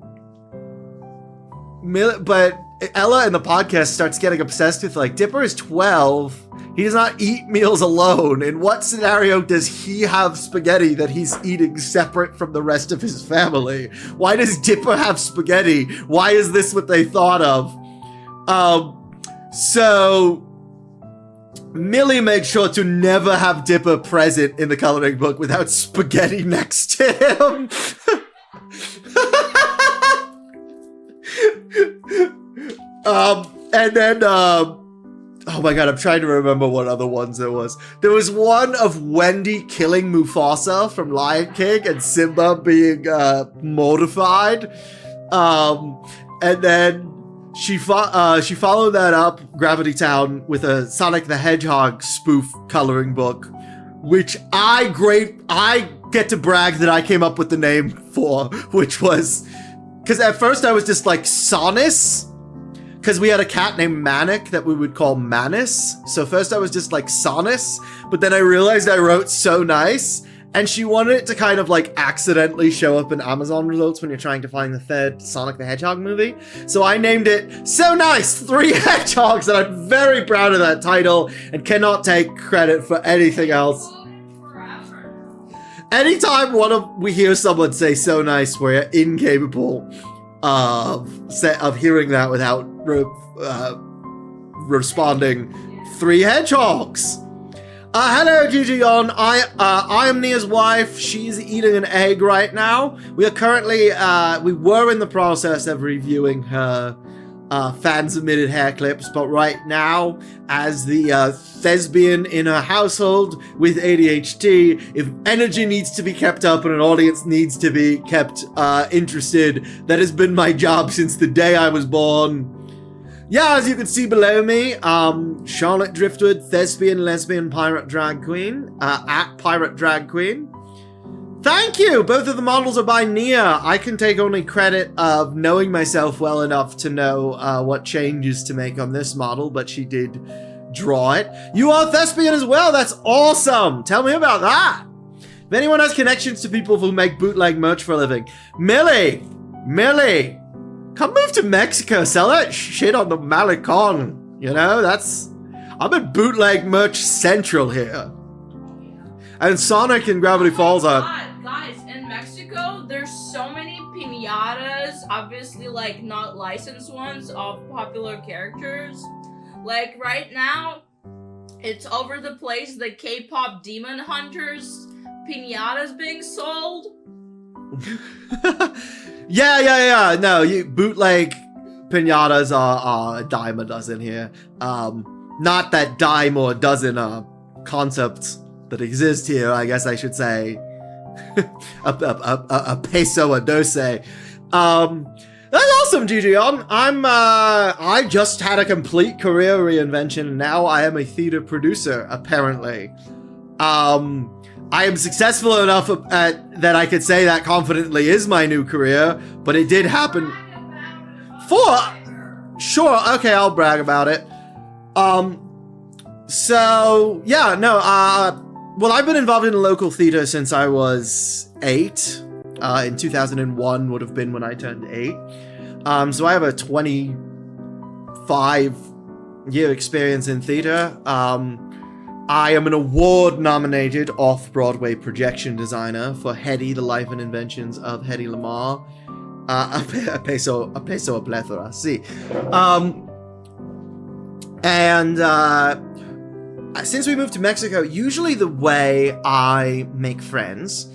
Ella in the podcast starts getting obsessed with, like, Dipper is 12. He does not eat meals alone. In what scenario does he have spaghetti that he's eating separate from the rest of his family? Why does Dipper have spaghetti? Why is this what they thought of? So Millie made sure to never have Dipper present in the coloring book without spaghetti next to him. And then, oh my god, I'm trying to remember what other ones there was. There was one of Wendy killing Mufasa from Lion King and Simba being mortified. And then she followed that up, Gravity Town, with a Sonic the Hedgehog spoof coloring book, which I get to brag that I came up with the name for, which was, because at first I was just like Sonis, because we had a cat named Manic that we would call Manus. So first I was just like Sonis, but then I realized I wrote So Nice, and she wanted it to kind of like accidentally show up in Amazon results when you're trying to find the third Sonic the Hedgehog movie. So I named it So Nice, 3 Hedgehogs, and I'm very proud of that title and cannot take credit for anything else. Anytime we hear someone say So Nice, we're incapable of hearing that without responding 3 hedgehogs. Hello, Gigi on. I am Nia's wife. She's eating an egg right now. We are currently, we were in the process of reviewing her fan-submitted hair clips, but right now, as the thespian in her household with ADHD, if energy needs to be kept up and an audience needs to be kept interested, that has been my job since the day I was born. Yeah, as you can see below me, Charlotte Driftwood, thespian, lesbian, pirate, drag queen, at Pirate Drag Queen. Thank you! Both of the models are by Nia. I can take only credit of knowing myself well enough to know what changes to make on this model, but she did draw it. You are thespian as well, that's awesome! Tell me about that! If anyone has connections to people who make bootleg merch for a living, Millie! Come move to Mexico, sell that shit on the Malecon. You know, I'm at bootleg merch central here. And Sonic and Gravity Falls are... Guys, in Mexico, there's so many piñatas, obviously, like, not licensed ones, of popular characters. Like, right now, it's over the place, the K-pop Demon Hunters piñatas being sold. Yeah. No, bootleg piñatas are a dime a dozen here. Not that dime or dozen concepts that exist here, I guess I should say. a peso a doce. That's awesome, Gigion. I just had a complete career reinvention, and now I am a theater producer, apparently. I am successful enough that I could say that confidently is my new career, but it did happen. Sure, okay, I'll brag about it. So, yeah, no, well, I've been involved in local theater since I was 8. In 2001 would have been when I turned 8. So I have a 25-year experience in theater. I am an award-nominated off-Broadway projection designer for Hetty, The Life and Inventions of Hetty Lamar. A peso a plethora, see. Since we moved to Mexico, usually the way I make friends,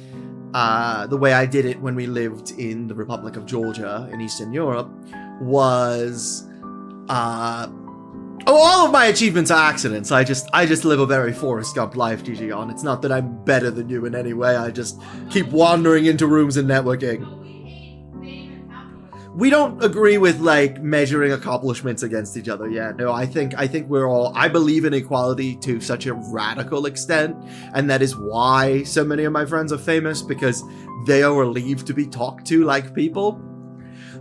the way I did it when we lived in the Republic of Georgia in Eastern Europe, was all of my achievements are accidents. I just live a very Forrest Gump life, Gigion. It's not that I'm better than you in any way. I just keep wandering into rooms and networking. We don't agree with, like, measuring accomplishments against each other. Yeah, no, I think we're all... I believe in equality to such a radical extent, and that is why so many of my friends are famous, because they are relieved to be talked to like people.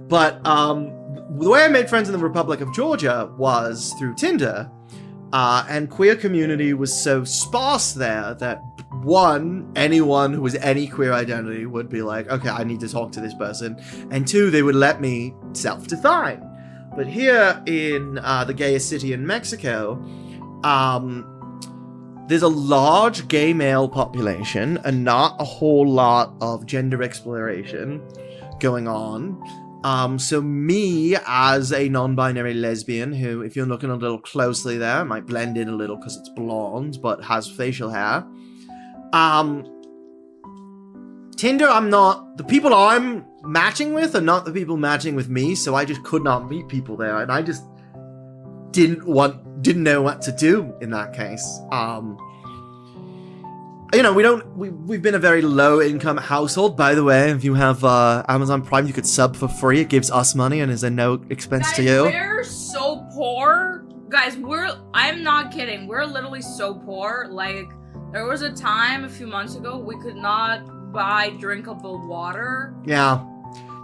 But, the way I made friends in the Republic of Georgia was through Tinder, and queer community was so sparse there that, one, anyone who was any queer identity would be like, okay, I need to talk to this person, and two, they would let me self-define. But here in the gayest city in Mexico, there's a large gay male population and not a whole lot of gender exploration going on. So me, as a non-binary lesbian who, if you're looking a little closely there, might blend in a little because it's blonde, but has facial hair. Tinder, the people I'm matching with are not the people matching with me, so I just could not meet people there, and I just didn't know what to do in that case. You know, we've been a very low income household. By the way, if you have Amazon Prime, you could sub for free. It gives us money and is a no expense to you. We're so poor. Guys, I'm not kidding. We're literally so poor. Like, there was a time a few months ago we could not buy drinkable water. Yeah.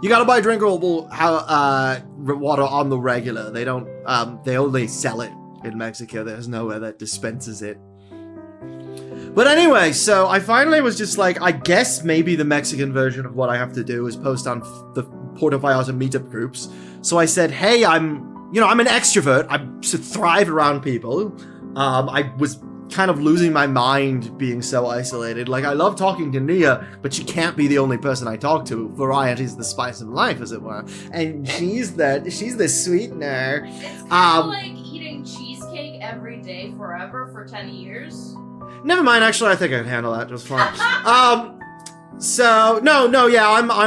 You gotta buy drinkable water on the regular. They don't, they only sell it in Mexico. There's nowhere that dispenses it. But anyway, so I finally was just like, I guess maybe the Mexican version of what I have to do is post on the Puerto Vallarta meetup groups. So I said, hey, I'm an extrovert. I thrive around people. I was kind of losing my mind being so isolated. Like, I love talking to Nia, but she can't be the only person I talk to. Variety is the spice of life, as it were. And she's the sweetener. It's kind of like eating cheesecake every day forever for 10 years. Never mind, actually, I think I can handle that just fine. I'm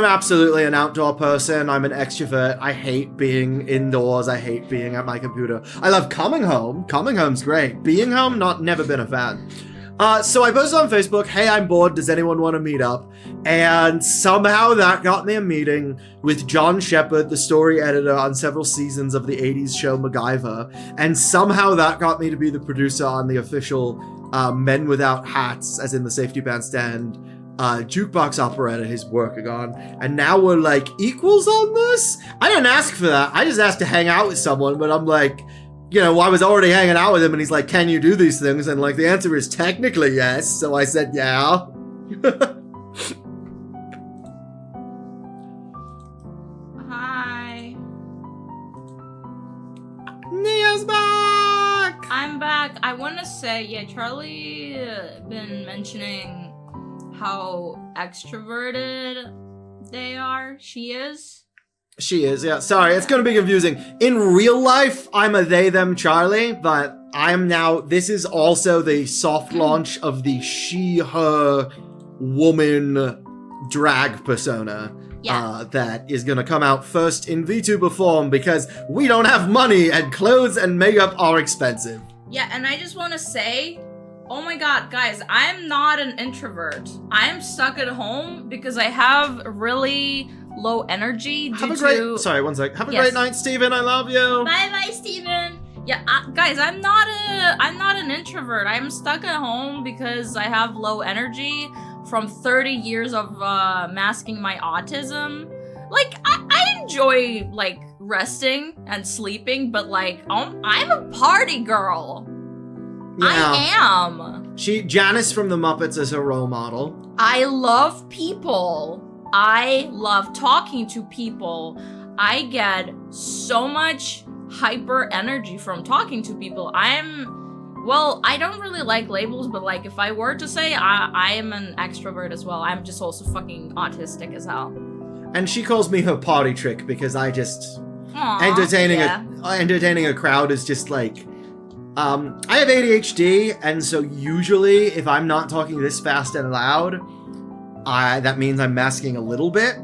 absolutely an outdoor person. I'm an extrovert. I hate being indoors. I hate being at my computer. I love coming home. Coming home's great. Being home, never been a fan. So I posted on Facebook, hey, I'm bored. Does anyone want to meet up? And somehow that got me a meeting with John Shepard, the story editor on several seasons of the 80s show MacGyver. And somehow that got me to be the producer on the official Men Without Hats, as in the safety band stand, jukebox operetta he's working on. And now we're like equals on this? I didn't ask for that. I just asked to hang out with someone, but I'm like, I was already hanging out with him and he's like, can you do these things? And like, the answer is technically yes. So I said, yeah. Hi. Nia's back! I'm back. I want to say, Charlie been mentioning how extroverted they are. She is, yeah. Sorry, it's going to be confusing. In real life, I'm a they, them Charlie, but this is also the soft launch of the she, her, woman drag persona. Yeah. That is going to come out first in VTuber form because we don't have money and clothes and makeup are expensive. Yeah, and I just want to say, oh my god, guys, I'm not an introvert. I'm stuck at home because I have really low energy Sorry, one sec. Have a great night, Steven. I love you. Bye, Steven. Yeah, guys, I'm not an introvert. I'm stuck at home because I have low energy from 30 years of masking my autism. Like, I enjoy, like, resting and sleeping, but, like, I'm a party girl. Yeah. I am. Janice from the Muppets is her role model. I love people. I love talking to people. I get so much hyper energy from talking to people. I don't really like labels, but like if I were to say I am an extrovert as well, I'm just also fucking autistic as hell. And she calls me her party trick because I just entertaining a crowd is just like I have ADHD, and so usually if I'm not talking this fast and loud, that means I'm masking a little bit.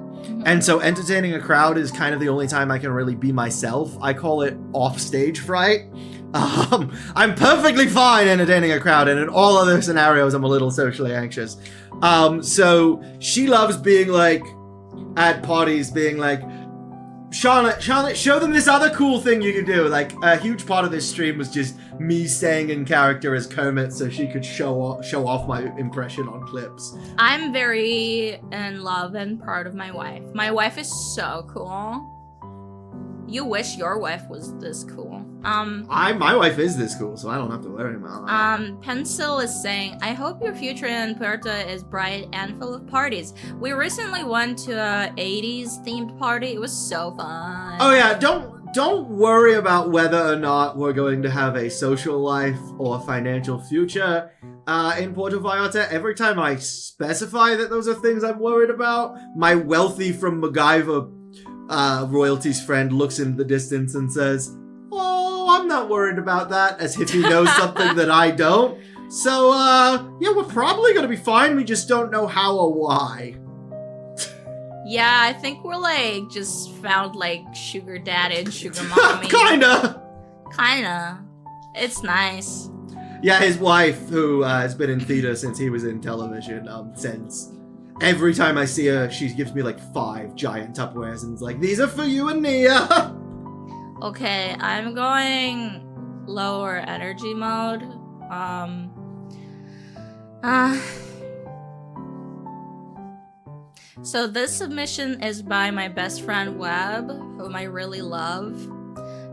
And so entertaining a crowd is kind of the only time I can really be myself. I call it off-stage fright. I'm perfectly fine entertaining a crowd, and in all other scenarios, I'm a little socially anxious. So she loves being like, at parties, being like, Charlotte, show them this other cool thing you can do. Like, a huge part of this stream was just me staying in character as Kermit so she could show off my impression on clips. I'm very in love and proud of my wife. My wife is so cool. You wish your wife was this cool. My wife is this cool, so I don't have to worry about that. Pencil is saying, I hope your future in Puerto is bright and full of parties. We recently went to a 80s themed party. It was so fun. Oh yeah, don't worry about whether or not we're going to have a social life or financial future in Puerto Vallarta. Every time I specify that those are things I'm worried about, my wealthy from MacGyver royalties friend looks into the distance and says, "Oh, I'm not worried about that," as if he knows something that I don't. So, yeah, we're probably gonna be fine. We just don't know how or why. Yeah, I think we're like just found like sugar daddy and sugar mommy. Kinda. It's nice. Yeah, his wife, who has been in theater since he was in television, since every time I see her, she gives me like 5 giant Tupperwares and is like, "These are for you and Nia." Okay, I'm going lower energy mode. So this submission is by my best friend Web, whom I really love.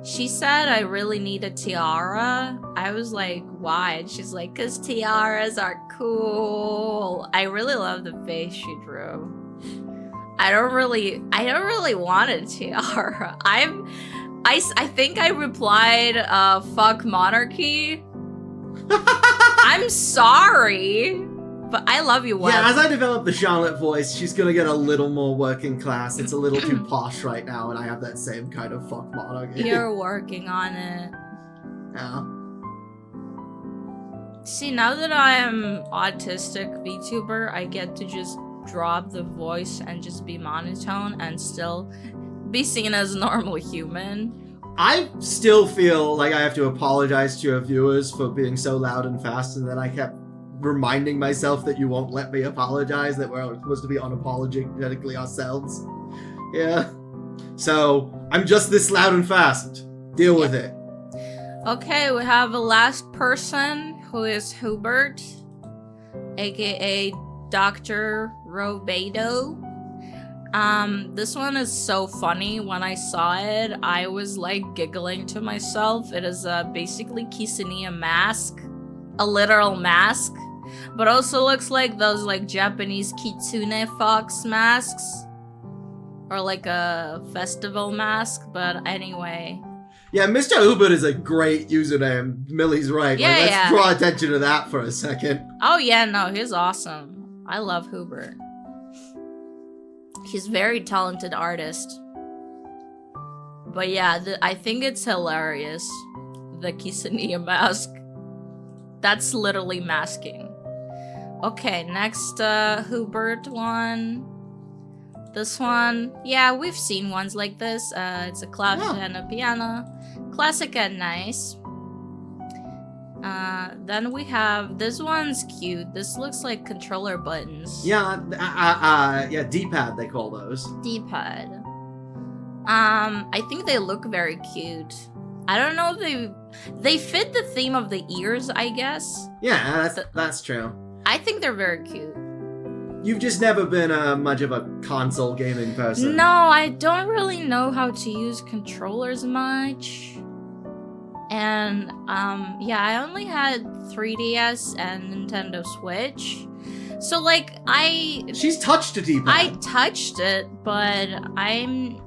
She said I really need a tiara. I was like, why? And she's like, 'cause tiaras are cool. I really love the face she drew. I don't really want a tiara. I think I replied, fuck monarchy. I'm sorry, but I love you, Web. Yeah, as I develop the Charlotte voice, she's gonna get a little more working class. It's a little too posh right now, and I have that same kind of fuck monarchy. You're working on it. Yeah. See, now that I am autistic VTuber, I get to just drop the voice and just be monotone and still be seen as a normal human. I still feel like I have to apologize to your viewers for being so loud and fast, and then I kept reminding myself that you won't let me apologize, that we're supposed to be unapologetically ourselves. Yeah. So, I'm just this loud and fast. Deal with it. Okay, we have a last person, who is Hubert, aka Dr. Robedo. This one is so funny. When I saw it, I was like giggling to myself. It is basically Kisania mask, a literal mask, but also looks like those like Japanese kitsune fox masks, or like a festival mask. But anyway. Yeah, Mr. Hubert is a great username. Millie's right. Yeah, let's draw attention to that for a second. Oh yeah, no, he's awesome. I love Hubert. He's a very talented artist. But yeah, I think it's hilarious. The Kisania mask. That's literally masking. Okay, next Hubert one. This one. Yeah, we've seen ones like this. It's a clap and a piano. Classic and nice. Then we have, this one's cute. This looks like controller buttons. Yeah, yeah, D-pad they call those. D-pad. I think they look very cute. I don't know if they fit the theme of the ears, I guess. Yeah, that's true. I think they're very cute. You've just never been much of a console gaming person. No, I don't really know how to use controllers much. And, yeah, I only had 3DS and Nintendo Switch. So, like, She's touched a D-pad. I touched it, but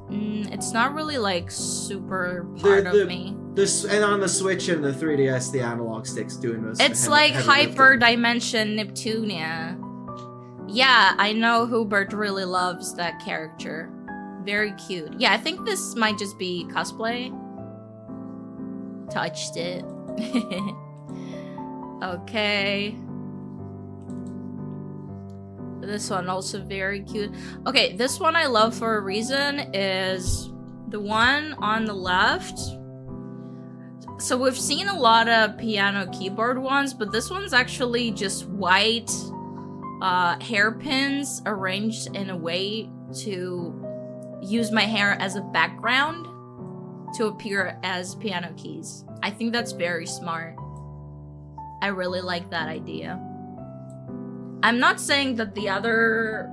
it's not really, like, super part of me. And on the Switch and the 3DS, the analog stick's doing most. It's like Hyper Dimension Neptunia. Yeah, I know Hubert really loves that character. Very cute. Yeah, I think this might just be cosplay. Touched it. Okay. This one also very cute. Okay, this one I love for a reason is the one on the left. So we've seen a lot of piano keyboard ones, but this one's actually just white hairpins arranged in a way to use my hair as a background to appear as piano keys. I think that's very smart. I really like that idea. I'm not saying that the other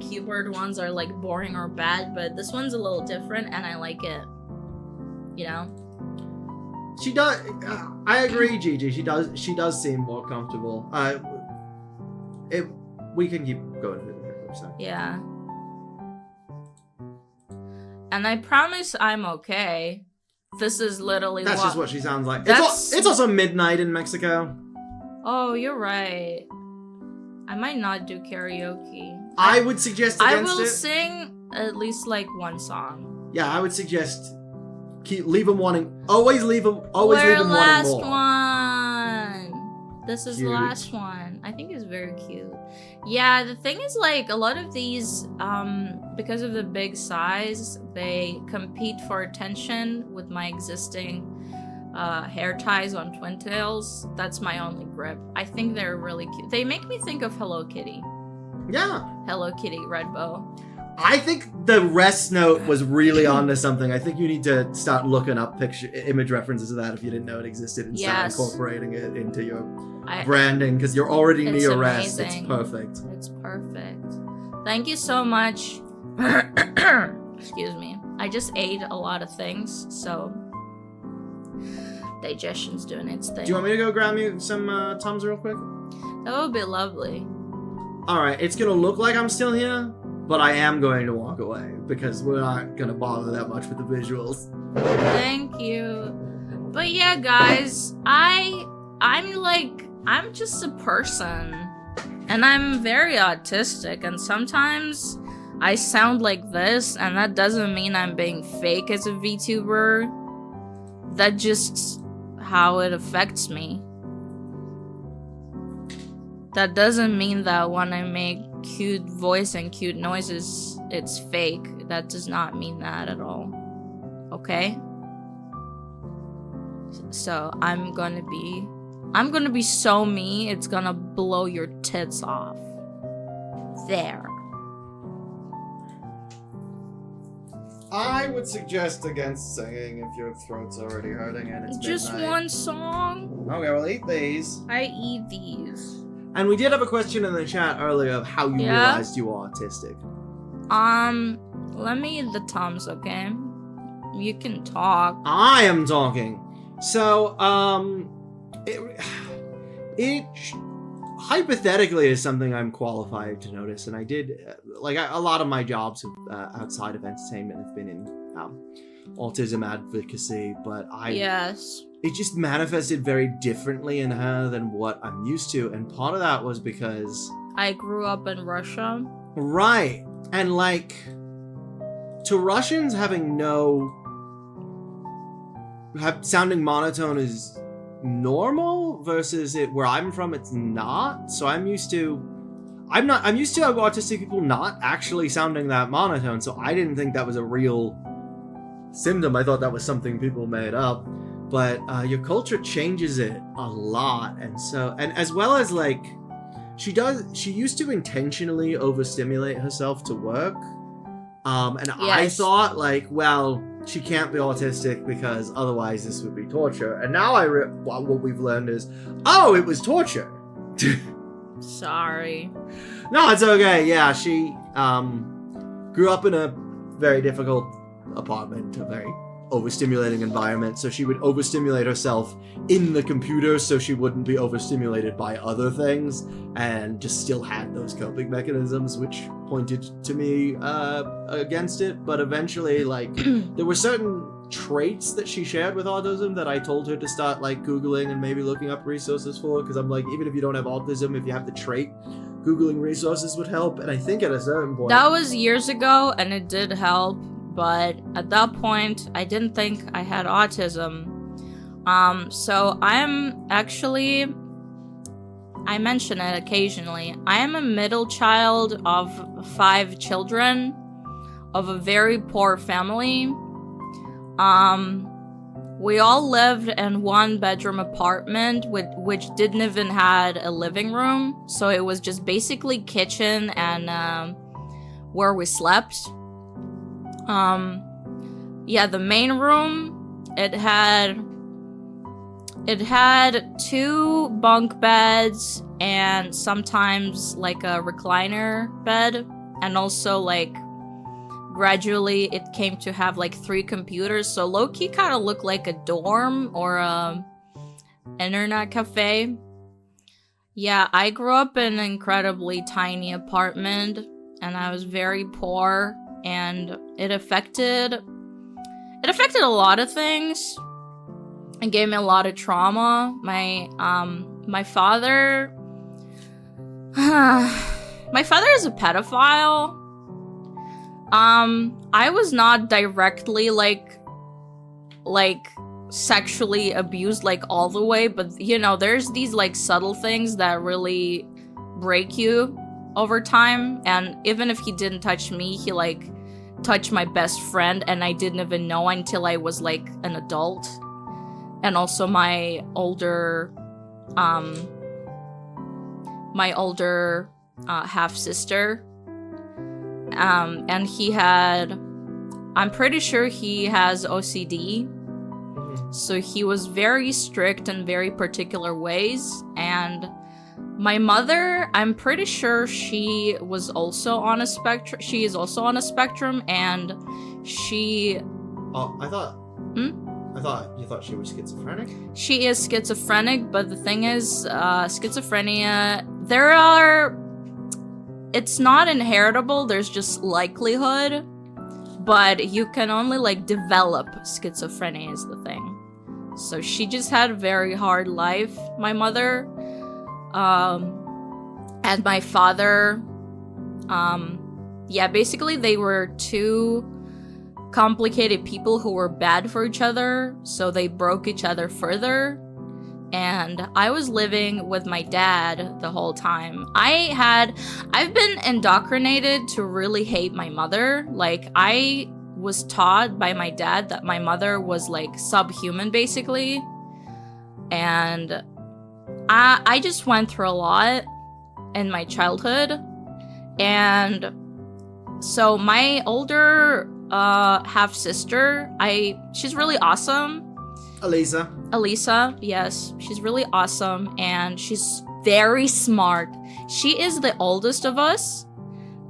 keyboard ones are like boring or bad, but this one's a little different and I like it. You know? She does. I agree, Gigi. She does seem more comfortable. We can keep going with it. So. Yeah. And I promise I'm okay. This is literally That's just what she sounds like. That's... It's also midnight in Mexico. Oh, you're right. I might not do karaoke. I would suggest against it. I will sing at least like one song. Yeah, I would suggest leave them wanting. Always leave them wanting more. Last one. This is Cute. the last one. I think it's very cute. Yeah, the thing is, like, a lot of these, because of the big size, they compete for attention with my existing hair ties on twin tails. That's my only grip. I think they're really cute. They make me think of Hello Kitty. Yeah. Hello Kitty, red bow. I think the rest note was really onto something. I think you need to start looking up image references of that if you didn't know it existed and start incorporating it into your branding, because you're already near rest. It's perfect. It's perfect. Thank you so much. Excuse me. I just ate a lot of things, so digestion's doing its thing. Do you want me to go grab you some Tums real quick? That would be lovely. Alright, it's gonna look like I'm still here, but I am going to walk away because we're not gonna bother that much with the visuals. Thank you. But yeah, guys, I'm just a person, and I'm very autistic, and sometimes I sound like this, and that doesn't mean I'm being fake as a VTuber. That's just how it affects me. That doesn't mean that when I make cute voice and cute noises, it's fake. That does not mean that at all. Okay? So I'm gonna be so me, it's gonna blow your tits off. There. I would suggest against singing if your throat's already hurting and it's just midnight. one song. Okay, well, eat these. I eat these. And we did have a question in the chat earlier of how you realized you were autistic. Let me eat the Tums, okay? You can talk. I am talking. So, it hypothetically is something I'm qualified to notice, and I did, a lot of my jobs outside of entertainment have been in autism advocacy, but it just manifested very differently in her than what I'm used to, and part of that was because I grew up in Russia. Right. And to Russians, sounding monotone is normal versus where I'm from, it's not. So I'm used to autistic people not actually sounding that monotone, so I didn't think that was a real symptom. I thought that was something people made up. But your culture changes it a lot, and as well as she used to intentionally overstimulate herself to work, and I thought she can't be autistic because otherwise this would be torture. And now what we've learned is, it was torture. Sorry. No, it's okay. Yeah, she grew up in a very difficult apartment, a very overstimulating environment, so she would overstimulate herself in the computer so she wouldn't be overstimulated by other things, and just still had those coping mechanisms, which pointed to me against it. But eventually, there were certain traits that she shared with autism that I told her to start Googling and maybe looking up resources for, because I'm even if you don't have autism, if you have the trait, Googling resources would help. And I think at a certain point, that was years ago, and it did help. But at that point, I didn't think I had autism. So I mention it occasionally. I am a middle child of 5 children of a very poor family. we all lived in one bedroom apartment which didn't even had a living room. So it was just basically kitchen and where we slept. Yeah, the main room, it had 2 bunk beds and sometimes like a recliner bed, and also like gradually it came to have like 3 computers, so low-key kind of looked like a dorm or a internet cafe. Yeah, I grew up in an incredibly tiny apartment and I was very poor, and it affected a lot of things. It gave me a lot of trauma. My father my father is a pedophile. I was not directly like sexually abused like all the way, but you know, there's these like subtle things that really break you over time. And even if he didn't touch me, he like touched my best friend, and I didn't even know until I was like an adult. And also my older half sister. And I'm pretty sure he has OCD. So he was very strict in very particular ways. And my mother, I'm pretty sure she is also on a spectrum, and she... Oh, I thought you thought she was schizophrenic? She is schizophrenic, but the thing is, schizophrenia, it's not inheritable, there's just likelihood, but you can only like develop schizophrenia is the thing. So she just had a very hard life, my mother. And my father, yeah, basically they were 2 complicated people who were bad for each other, so they broke each other further. And I was living with my dad the whole time. I've been indoctrinated to really hate my mother. Like, I was taught by my dad that my mother was like subhuman basically. And I just went through a lot in my childhood. And so my older half sister, she's really awesome. Elisa, yes, she's really awesome, and she's very smart. She is the oldest of us.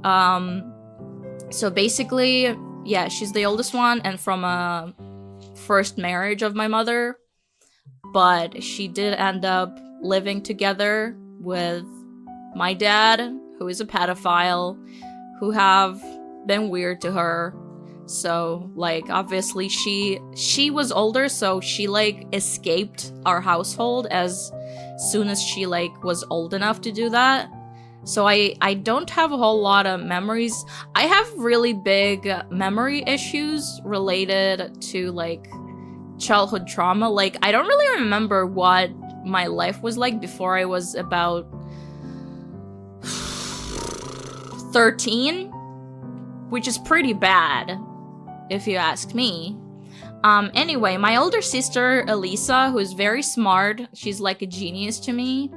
So basically, yeah, she's the oldest one, and from a first marriage of my mother. But she did end up living together with my dad, who is a pedophile, who have been weird to her. So, like, obviously she was older, so she, like, escaped our household as soon as she, like, was old enough to do that. So I don't have a whole lot of memories. I have really big memory issues related to, like, childhood trauma. Like, I don't really remember what my life was like before I was about 13, which is pretty bad, if you ask me. Anyway, my older sister, Elisa, who is very smart, she's like a genius to me.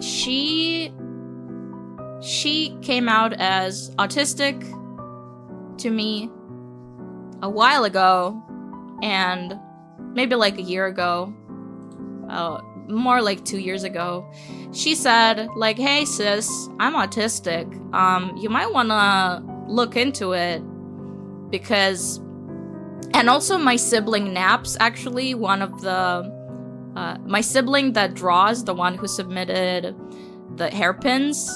She came out as autistic to me a while ago, and maybe like a year ago, more like 2 years ago. She said, like, hey sis, I'm autistic. You might wanna look into it, because... And also my sibling Naps, actually, one of the... my sibling that draws, the one who submitted the hairpins.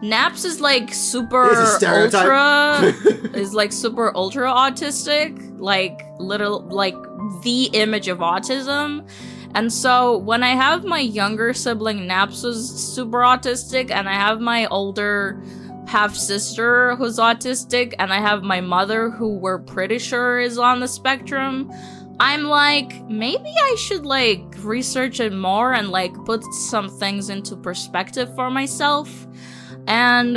Naps is like super ultra... is like super ultra autistic. Like, like the image of autism. And so when I have my younger sibling Naps who's super autistic, and I have my older half-sister who's autistic, and I have my mother who we're pretty sure is on the spectrum, I'm like, maybe I should like research it more and like put some things into perspective for myself. And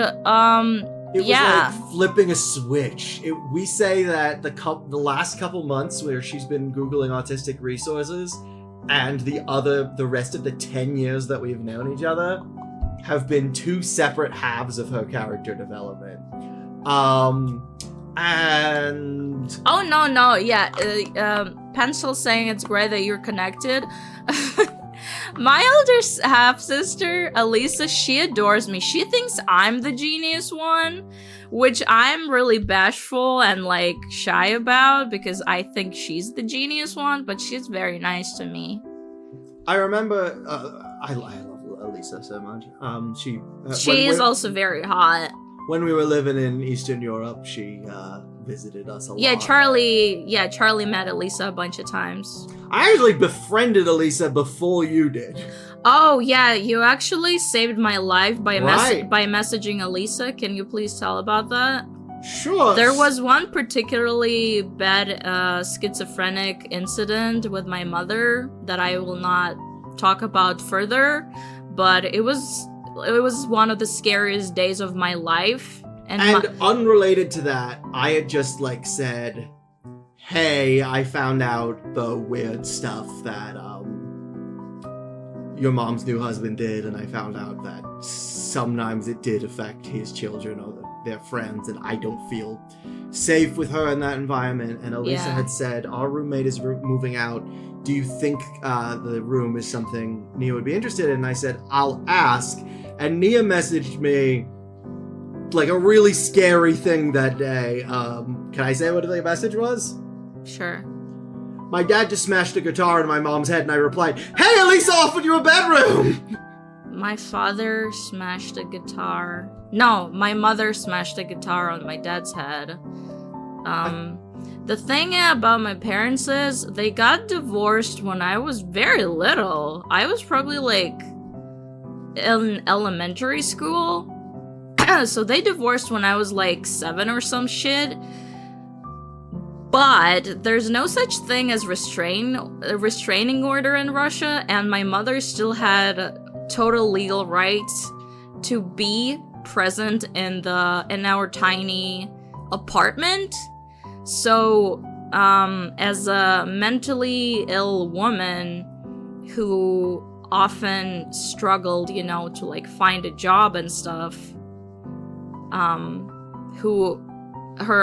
It was like flipping a switch. We say that the last couple months where she's been Googling autistic resources and the rest of the 10 years that we've known each other have been two separate halves of her character development. And... Oh, no, yeah. Pencil saying it's great that you're connected. My older half-sister, Elisa, she adores me. She thinks I'm the genius one, which I'm really bashful and, like, shy about because I think she's the genius one, but she's very nice to me. I remember... I love Elisa so much. She is also very hot. When we were living in Eastern Europe, she visited us a lot. Yeah, Charlie met Elisa a bunch of times. I actually befriended Elisa before you did. Oh, yeah, you actually saved my life by messaging Elisa. Can you please tell about that? Sure. There was one particularly bad schizophrenic incident with my mother that I will not talk about further, but it was one of the scariest days of my life. And unrelated to that, I had just, like, said, hey, I found out the weird stuff that your mom's new husband did, and I found out that sometimes it did affect his children or their friends, and I don't feel safe with her in that environment. And Elisa had said, our roommate is moving out. Do you think the room is something Nia would be interested in? And I said, I'll ask. And Nia messaged me, like, a really scary thing that day. Can I say what the message was? Sure. My dad just smashed a guitar in my mom's head, and I replied, hey, Elisa offered you a bedroom! My father smashed a guitar. No, my mother smashed a guitar on my dad's head. The thing about my parents is they got divorced when I was very little. I was probably, like, in elementary school. So they divorced when I was, like, 7 or some shit. But there's no such thing as a restraining order in Russia, and my mother still had total legal rights to be present in our tiny apartment. So, as a mentally ill woman who often struggled, to, like, find a job and stuff,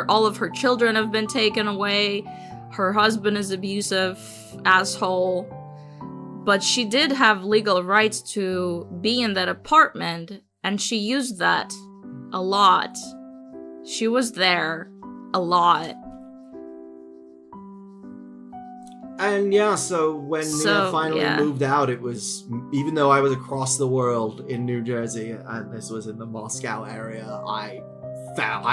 all of her children have been taken away, her husband is abusive, asshole, but she did have legal rights to be in that apartment, and she used that a lot. She was there a lot. And yeah, so when Nia finally moved out, it was, even though I was across the world in New Jersey, and this was in the Moscow area, I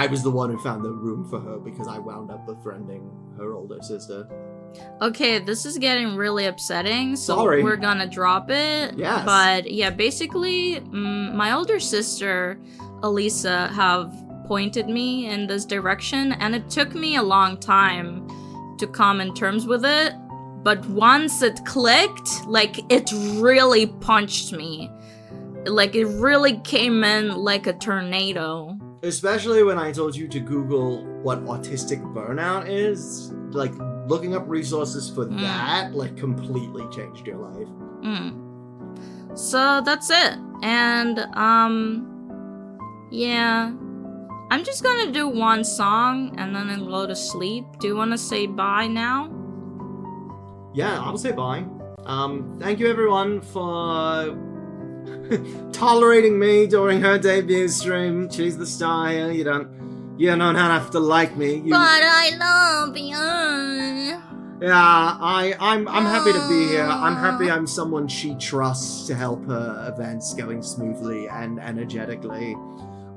was the one who found the room for her because I wound up befriending her older sister. Okay, this is getting really upsetting, so Sorry. We're gonna drop it. Yes. But yeah, basically, my older sister, Elisa, have pointed me in this direction, and it took me a long time to come in terms with it. But once it clicked, like, it really punched me. Like, it really came in like a tornado. Especially when I told you to Google what autistic burnout is. Like, looking up resources for that, like, completely changed your life. So, that's it. And, yeah. I'm just gonna do one song, and then I'll go to sleep. Do you want to say bye now? Yeah, I'll say bye. Thank you everyone for tolerating me during her debut stream. She's the star here. You don't have to like me. But I love you. Yeah, I'm happy to be here. I'm happy I'm someone she trusts to help her events going smoothly and energetically.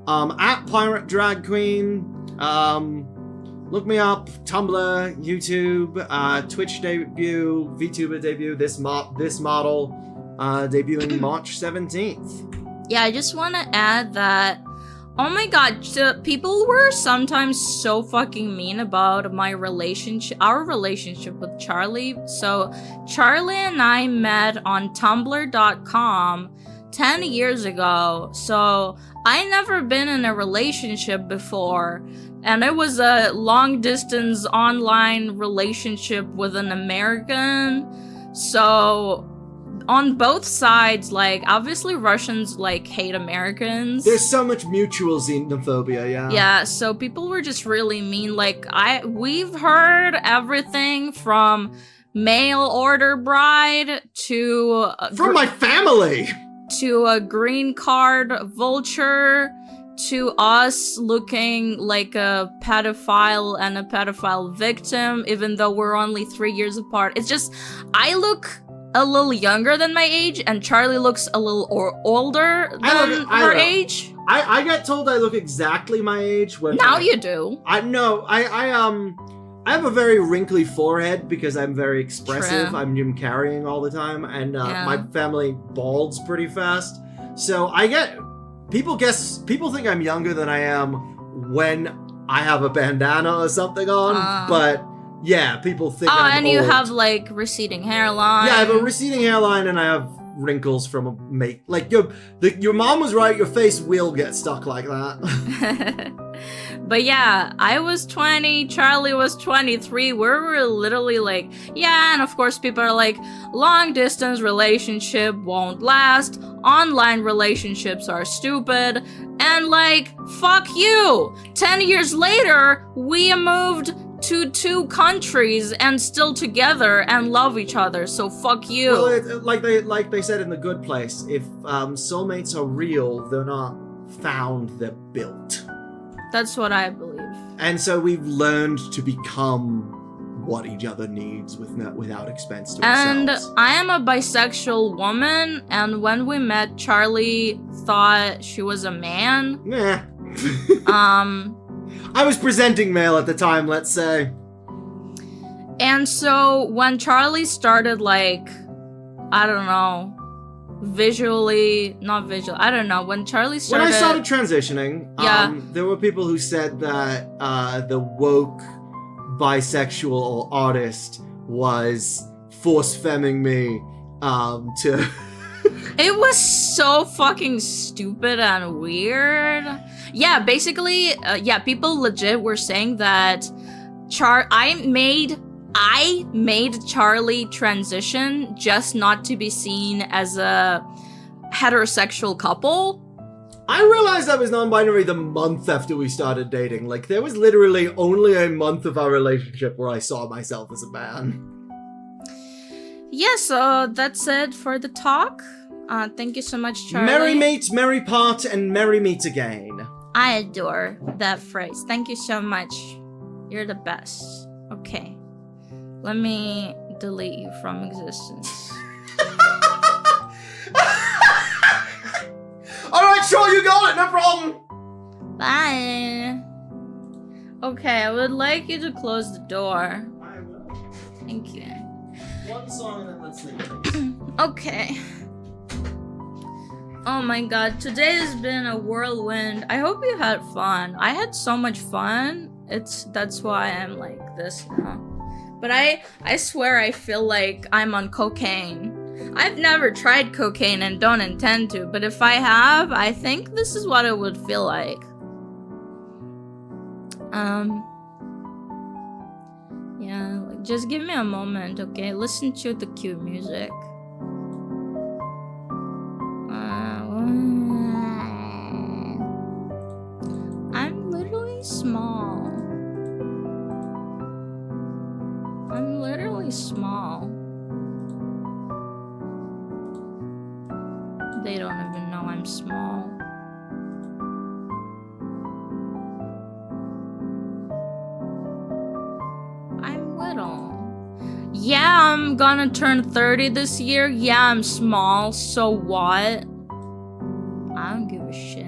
At Pirate Drag Queen. Look me up, Tumblr, YouTube, Twitch debut, VTuber debut, this model, debuting March 17th. Yeah, I just want to add that, oh my god, people were sometimes so fucking mean about our relationship with Charlie. So, Charlie and I met on Tumblr.com 10 years ago. So, I never been in a relationship before, and it was a long-distance online relationship with an American. So, on both sides, like, obviously Russians, like, hate Americans. There's so much mutual xenophobia, yeah. Yeah, so people were just really mean. Like, we've heard everything from mail order bride to... From my family! To a green card vulture, to us looking like a pedophile and a pedophile victim, even though we're only 3 years apart. It's just, I look a little younger than my age, and Charlie looks a little older than her age. I get told I look exactly my age when now you do. I have a very wrinkly forehead because I'm very expressive. True. I'm Jim carrying all the time, and my family balds pretty fast. So I get people think I'm younger than I am when I have a bandana or something on. But yeah, people think I'm and old. you have like receding hairline. Yeah, I have a receding hairline, and I have wrinkles from a mate. Like your mom was right. Your face will get stuck like that. But yeah, I was 20, Charlie was 23, we were literally like, yeah, and of course people are like, long distance relationship won't last, online relationships are stupid, and like, fuck you! 10 years later, we moved to 2 countries and still together and love each other, so fuck you. Well, like they said in The Good Place, if soulmates are real, they're not found, they're built. That's what I believe. And so we've learned to become what each other needs without expense to ourselves. And I am a bisexual woman, and when we met, Charlie thought she was a man. Nah. I was presenting male at the time, let's say. And so when Charlie started, like, I don't know, I don't know, when Charlie started... When I started transitioning, there were people who said that the woke bisexual or artist was force-femming me to... It was so fucking stupid and weird. Yeah, basically, people legit were saying that I made Charlie transition just not to be seen as a heterosexual couple. I realized I was non-binary the month after we started dating. Like, there was literally only a month of our relationship where I saw myself as a man. Yeah, so that's it for the talk. Thank you so much, Charlie. Merry meet, merry part, and merry meet again. I adore that phrase. Thank you so much. You're the best. Okay. Let me delete you from existence. Alright, sure, you got it, no problem. Bye. Okay, I would like you to close the door. I will. Thank you. One song and then let's leave. Okay. Oh my god, today has been a whirlwind. I hope you had fun. I had so much fun. That's why I'm like this now. But I swear I feel like I'm on cocaine. I've never tried cocaine and don't intend to, but if I have, I think this is what it would feel like. Yeah, like, just give me a moment, okay? Listen to the cute music. I'm literally small. I'm literally small. They don't even know I'm small. I'm little. Yeah, I'm gonna turn 30 this year. Yeah, I'm small. So what? I don't give a shit.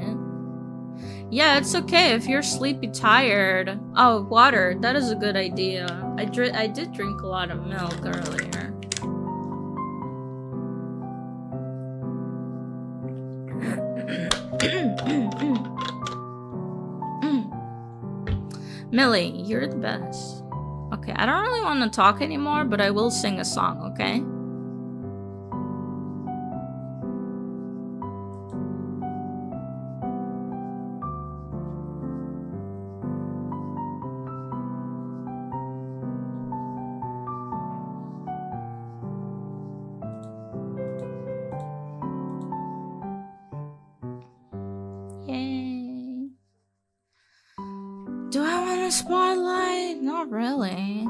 Yeah, it's okay if you're sleepy tired. Oh, water. That is a good idea. I did drink a lot of milk earlier. Millie, you're the best. Okay, I don't really want to talk anymore, but I will sing a song, okay? Do I want a spotlight? Not really.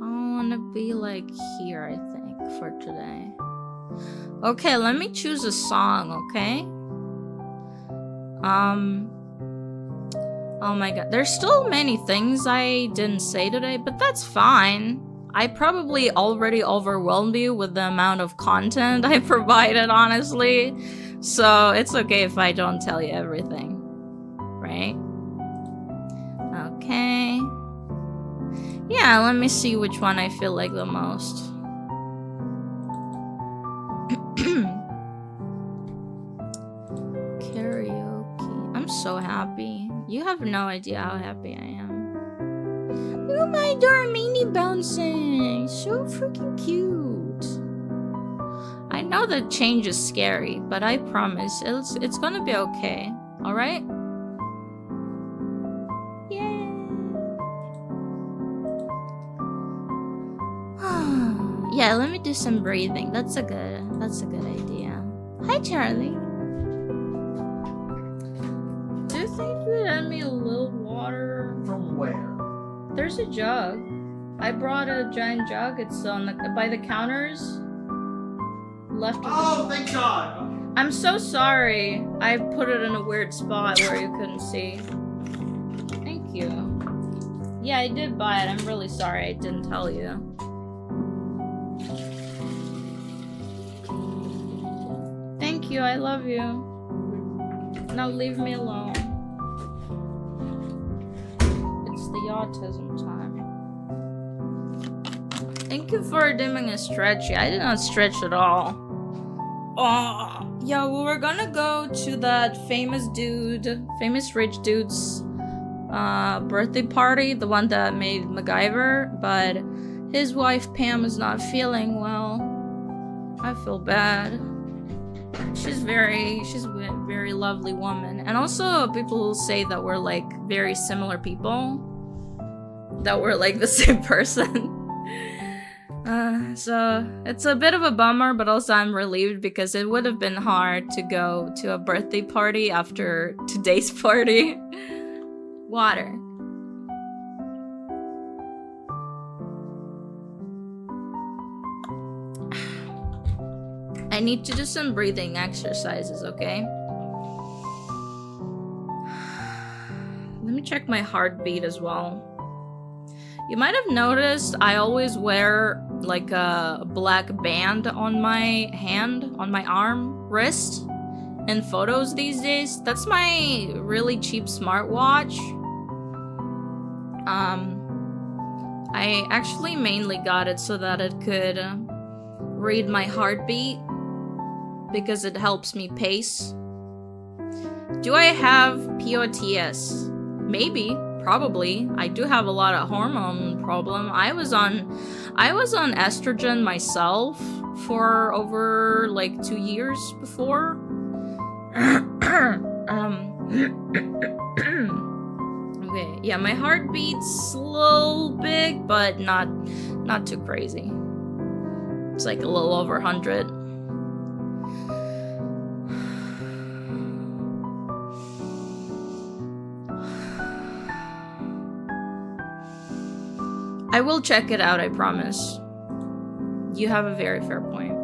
I want to be like here, I think, for today. Okay, let me choose a song, okay? Oh my god. There's still many things I didn't say today, but that's fine. I probably already overwhelmed you with the amount of content I provided, honestly. So it's okay if I don't tell you everything. Right? Okay. Yeah, let me see which one I feel like the most. Karaoke. I'm so happy. You have no idea how happy I am. Look at my Dormini bouncing. So freaking cute. I know that change is scary, but I promise it's gonna be okay. Alright? Yeah, let me do some breathing. That's a good idea. Hi, Charlie. Do you think you would add me a little water? From where? There's a jug. I brought a giant jug. It's on by the counters. Left. Oh, thank God. I'm so sorry. I put it in a weird spot where you couldn't see. Thank you. Yeah, I did buy it. I'm really sorry I didn't tell you. Thank you, I love you. Now leave me alone. It's the autism time. Thank you for dimming a stretchy. I did not stretch at all. Oh, yeah, we were gonna go to that famous rich dude's birthday party, the one that made MacGyver, but his wife Pam is not feeling well. I feel bad. She's a very lovely woman. And also people say that we're like very similar people. That we're like the same person. So it's a bit of a bummer, but also I'm relieved because it would have been hard to go to a birthday party after today's party. Water. I need to do some breathing exercises, okay? Let me check my heartbeat as well. You might have noticed I always wear like a black band on my hand, on my arm, wrist, in photos these days. That's my really cheap smartwatch. I actually mainly got it so that it could read my heartbeat, because it helps me pace. Do I have POTS? Maybe, probably. I do have a lot of hormone problem. I was on estrogen myself for over like 2 years before. Okay, yeah, my heartbeat's a little big, but not too crazy. It's like a little over 100. I will check it out, I promise. You have a very fair point.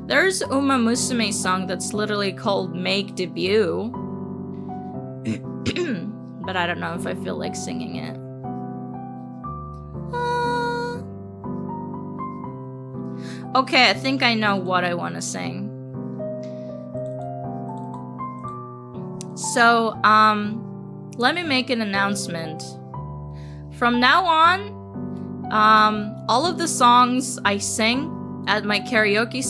There's Uma Musume's song that's literally called Make Debut. But I don't know if I feel like singing it. Okay, I think I know what I want to sing. So, let me make an announcement. From now on, all of the songs I sing at my karaoke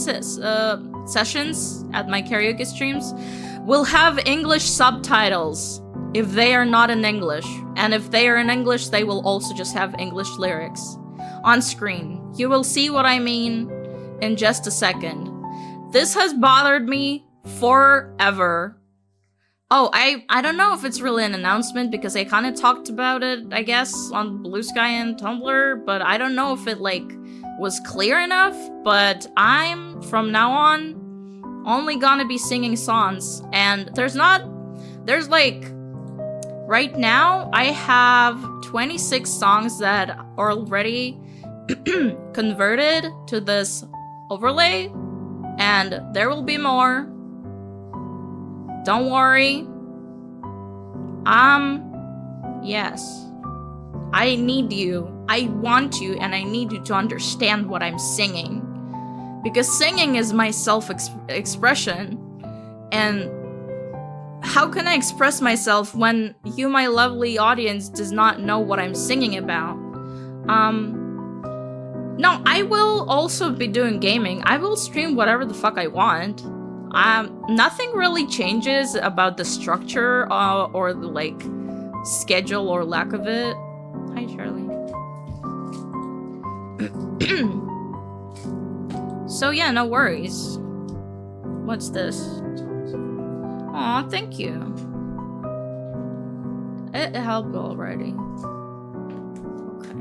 sessions, at my karaoke streams, will have English subtitles if they are not in English. And if they are in English, they will also just have English lyrics on screen. You will see what I mean in just a second. This has bothered me forever. Oh, I don't know if it's really an announcement because I kind of talked about it, I guess, on Blue Sky and Tumblr, but I don't know if it, like, was clear enough, but I'm, from now on, only gonna be singing songs. And there's like, right now, I have 26 songs that are already converted to this overlay, and there will be more. Don't worry. Yes. I need you. I want you, and I need you to understand what I'm singing. Because singing is my self-expression. And how can I express myself when you, my lovely audience, does not know what I'm singing about? No, I will also be doing gaming. I will stream whatever the fuck I want. Nothing really changes about the structure or the, like, schedule or lack of it. Hi, Charlie. So yeah, no worries. What's this? Aw, thank you. It helped already. Okay.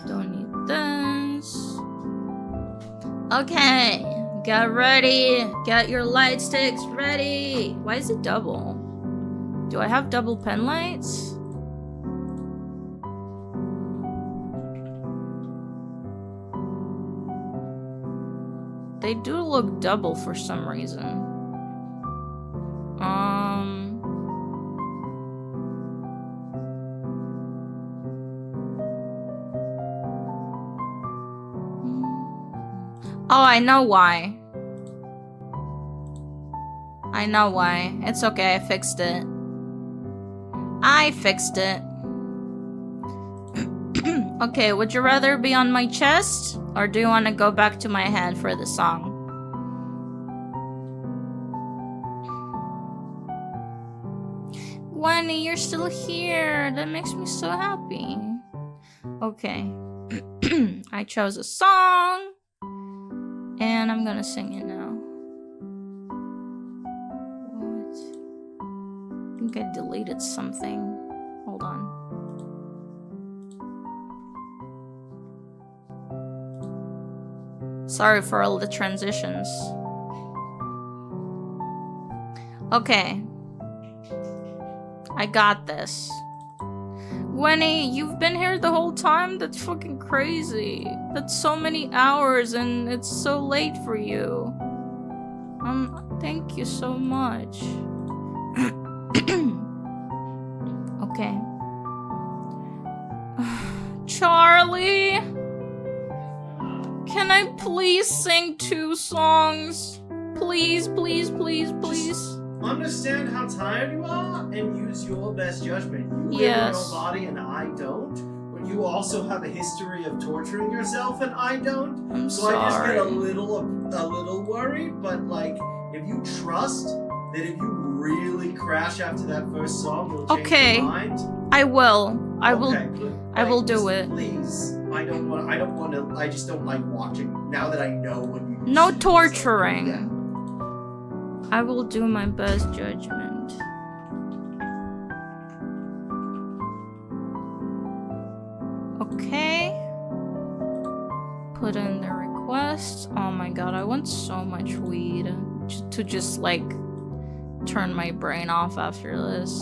Don't need this. Okay. Get ready. Get your light sticks ready. Why is it double? Do I have double pen lights? They do look double for some reason. Oh, I know why. I know why. It's okay, I fixed it. I fixed it. Okay, would you rather be on my chest? Or do you want to go back to my head for the song? Gwenny, you're still here. That makes me so happy. Okay. I chose a song. And I'm gonna sing it now. What? I think I deleted something. Hold on. Sorry for all the transitions. Okay. I got this. Gwenny, you've been here the whole time? That's fucking crazy. That's so many hours and it's so late for you. Thank you so much. Okay. Charlie? Can I please sing 2 songs? Please, please, please, please. Just understand how tired you are and use your best judgment. You Yes. live in your body and I don't. But you also have a history of torturing yourself and I don't. I'm So sorry. I just get a little worried. But like, if you trust that if you really crash after that first song, you'll change your mind. I will. I will. Okay, good. I will Like, do just it. Please. I don't want to. I just don't like watching. Now that I know when you. No see torturing. Yeah. I will do my best judgment. Okay. Put in the request. Oh my god, I want so much weed to just like turn my brain off after this.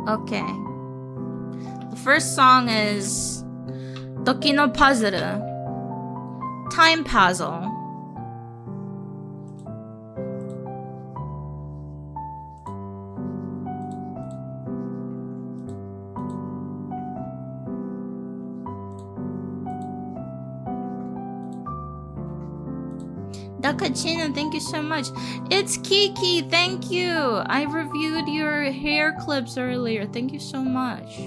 Okay. The first song is Toki no Puzzle. Time Puzzle. Dakachina, thank you so much. It's Kiki, thank you. I reviewed your hair clips earlier. Thank you so much.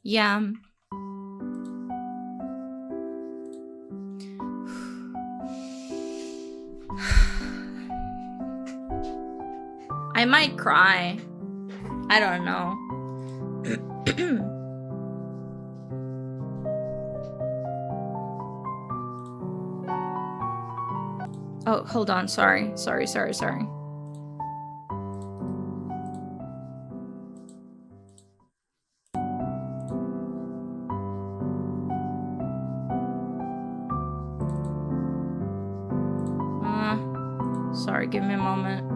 Yeah. I might cry. I don't know. Oh, hold on. Sorry. Sorry, give me a moment.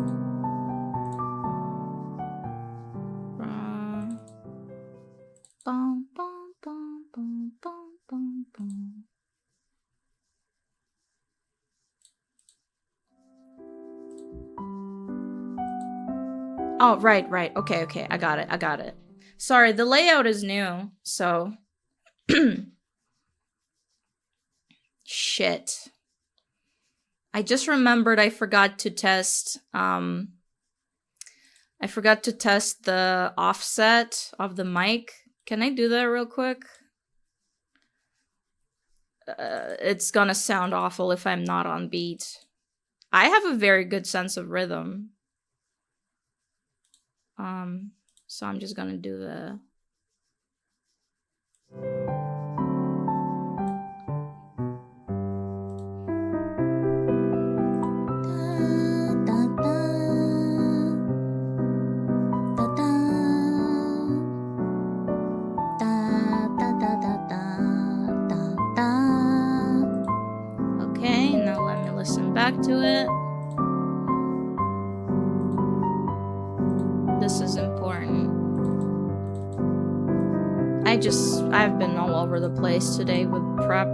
Oh, right. Okay. I got it. Sorry, the layout is new, so... Shit. I just remembered I forgot to test, the offset of the mic. Can I do that real quick? It's gonna sound awful if I'm not on beat. I have a very good sense of rhythm. So I'm just gonna do the... Okay, now let me listen back to it. This is important. I've been all over the place today with prep.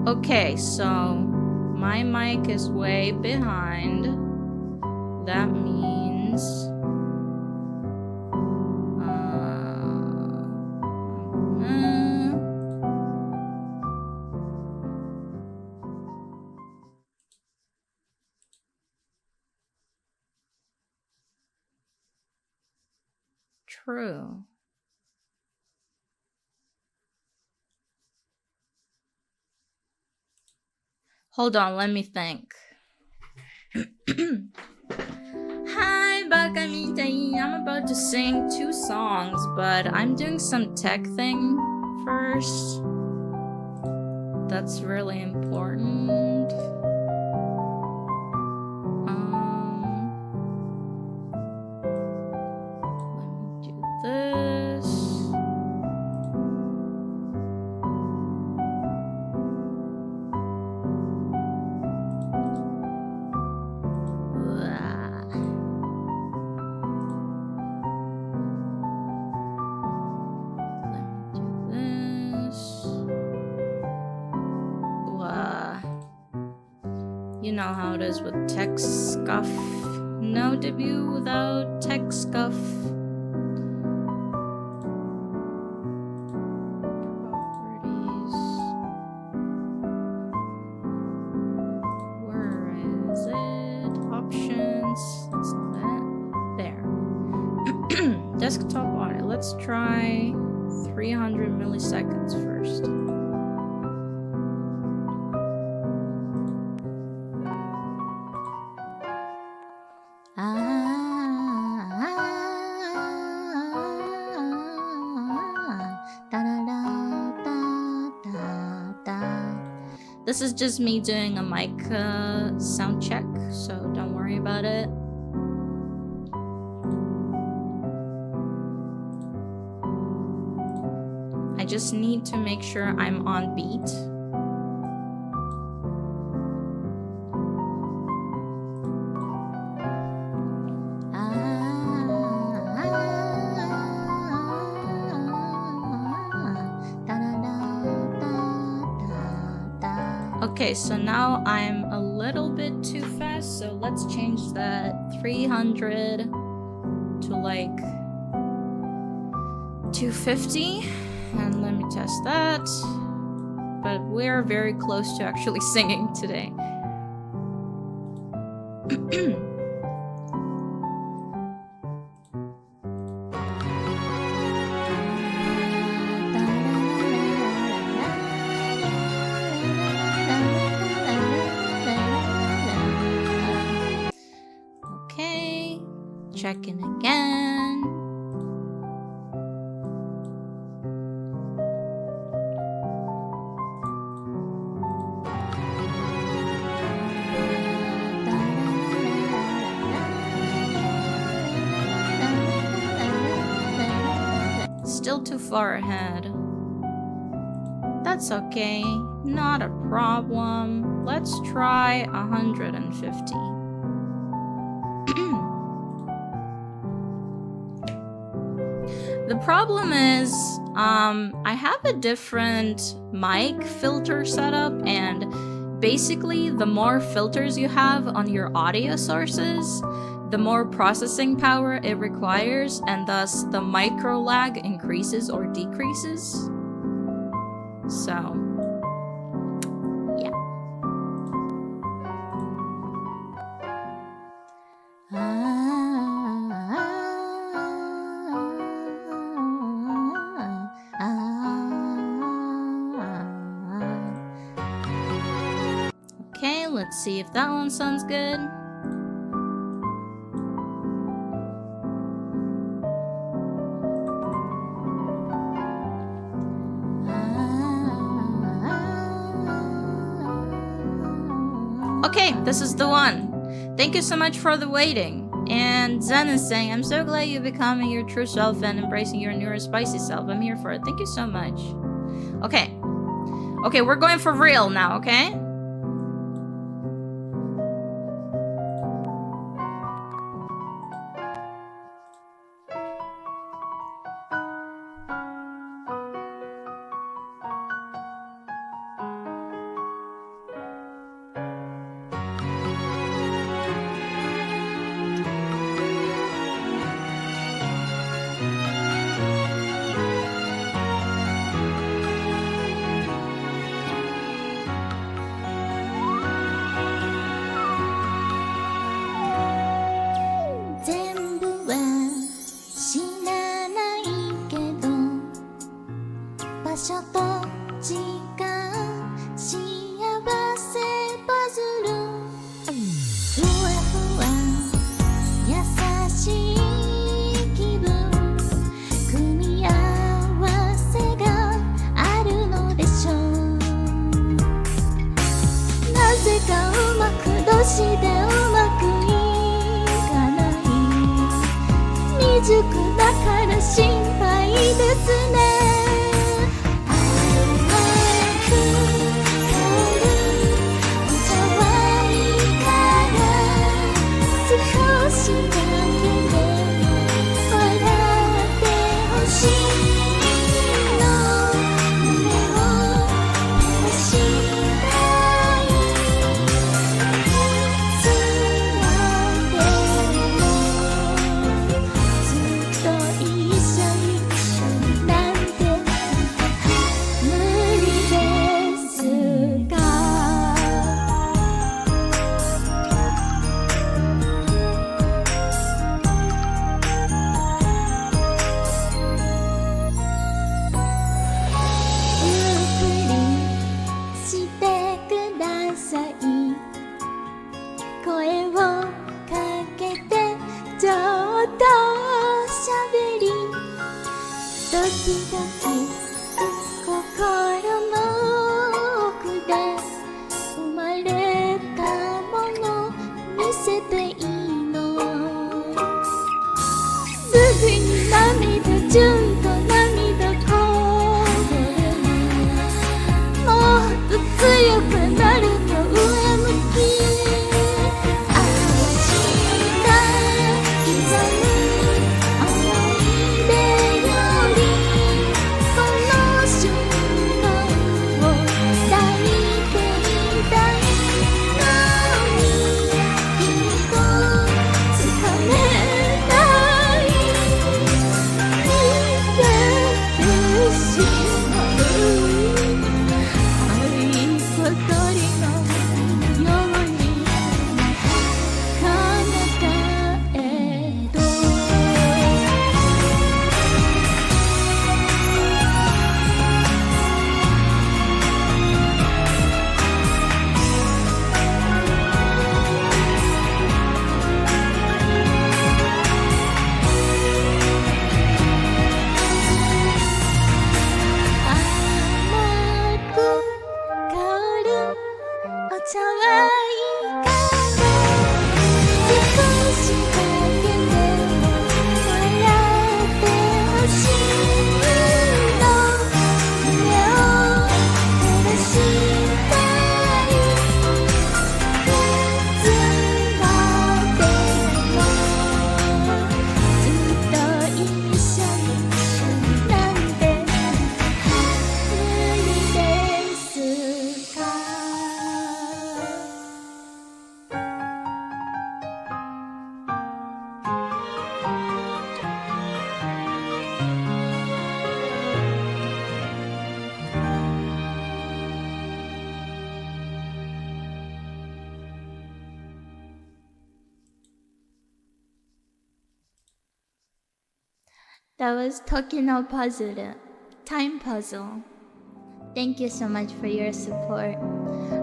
Okay, so my mic is way behind. That means... True. Hold on, let me think. Hi, Bakamintai. I'm about to sing 2 songs, but I'm doing some tech thing first. That's really important. Let me do this. You know how it is with tech scuff. No debut without tech scuff. Properties. Where is it? Options. That's not it. There. Desktop audio. Let's try 300 milliseconds first. This is just me doing a mic sound check, so don't worry about it. I just need to make sure I'm on beat. Okay, so now I'm a little bit too fast, so let's change that 300 to like 250, and let me test that. But we're very close to actually singing today. checking again. Still too far ahead. That's okay, not a problem. Let's try 150. The problem is, I have a different mic filter setup, and basically the more filters you have on your audio sources, the more processing power it requires, and thus the micro lag increases or decreases. So, yeah. Okay, let's see if that one sounds good. Okay, this is the one. Thank you so much for the waiting. And Zen is saying, I'm so glad you're becoming your true self and embracing your neurospicy self. I'm here for it. Thank you so much. Okay. Okay, we're going for real now, okay? That was Tokino Puzzle, Time Puzzle. Thank you so much for your support.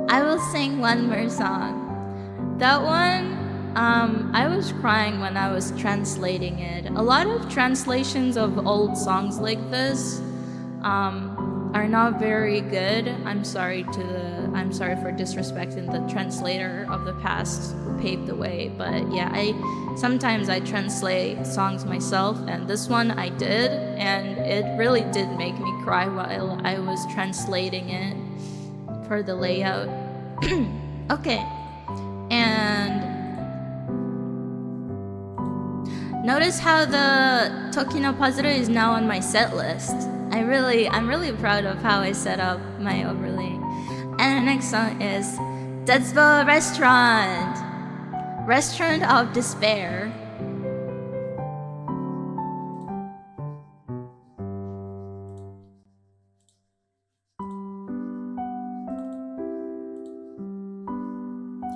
I will sing one more song. That one, I was crying when I was translating it. A lot of translations of old songs like this are not very good. I'm sorry for disrespecting the translator of the past who paved the way. But yeah, sometimes I translate songs myself, and this one I did, and it really did make me cry while I was translating it for the layout. Okay, and notice how the Tokino Puzzle is now on my set list. I'm really proud of how I set up my overlay. And the next song is Deadsville Restaurant of Despair.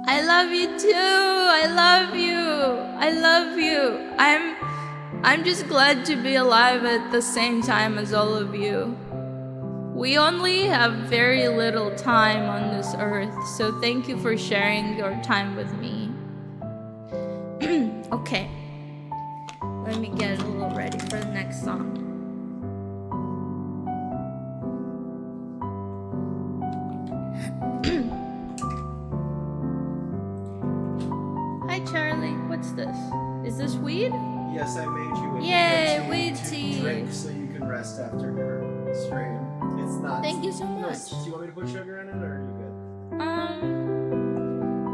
I love you too. I love you. I'm just glad to be alive at the same time as all of you. We only have very little time on this earth, so thank you for sharing your time with me. Okay, let me get a little ready for the next song. Hi Charlie, what's this? Is this weed? Yes, I made you a Yay, weed tea. drink so you can rest after your stream. It's not. Thank you so much. Do you want me to put sugar in it, or are you good?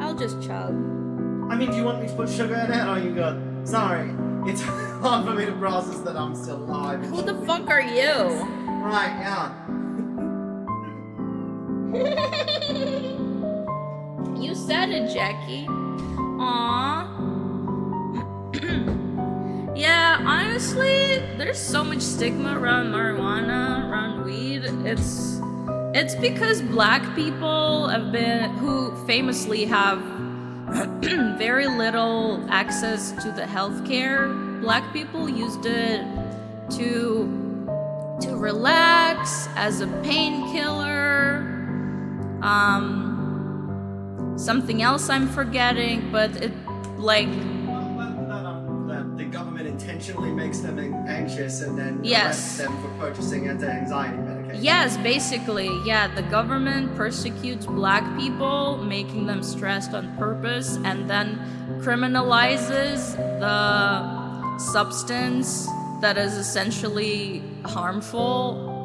I'll just chug. I mean, do you want me to put sugar in it, or are you good? Sorry, it's hard for me to process that I'm still alive. Who the fuck are you? Right, yeah. You said it, Jackie. Aww. Yeah, honestly, there's so much stigma around marijuana, around weed. It's because black people who famously have very little access to the healthcare. Black people used it to relax, as a painkiller. Something else I'm forgetting, but it like. The government intentionally makes them anxious and then Yes. arrests them for purchasing anti-anxiety medication. Yes, basically, yeah, the government persecutes black people, making them stressed on purpose, and then criminalizes the substance that is essentially harmful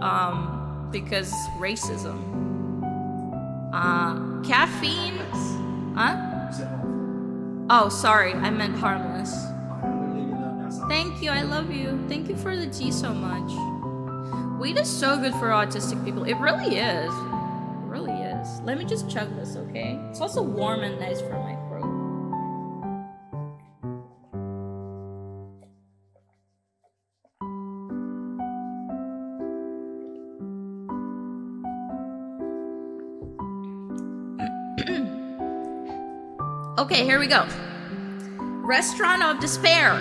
because racism. Caffeine? Huh? You said harmful. Oh, sorry, I meant harmless. I'm gonna leave you that now. Sorry. Thank you, I love you. Thank you for the tea so much. Weed is so good for autistic people. It really is. It really is. Let me just chug this, okay? It's also warm and nice for my throat. Okay, here we go. Restaurant of Despair.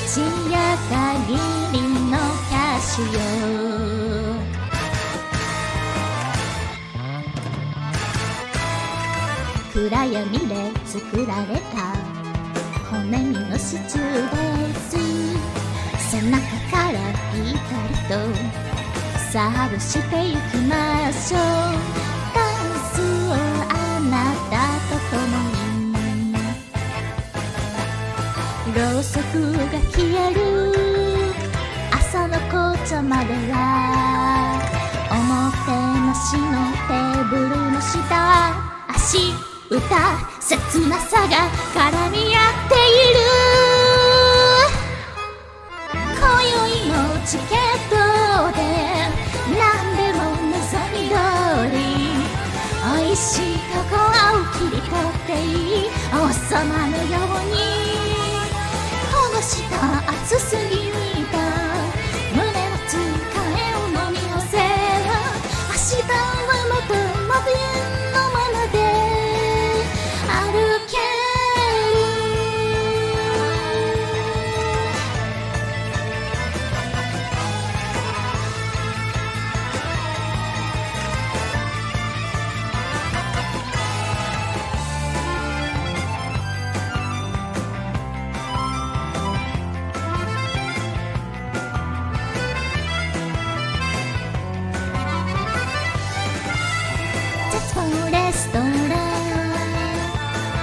一夜限りの歌手よ。暗闇で作られた骨身のシチューです。背中からピタリとサーブしてゆきましょう。ダンスをあなたと共に。ろうそくが消える朝の紅茶までは、おもてなしのテーブルの下、足歌切なさが絡み合っている。今宵のチケットで何でも望み通り、美味しいところを切り取っていい王様のように。この下熱すぎた胸の疲れを飲み干せ。明日はまた真冬のままで歩ける。絶望レストラン、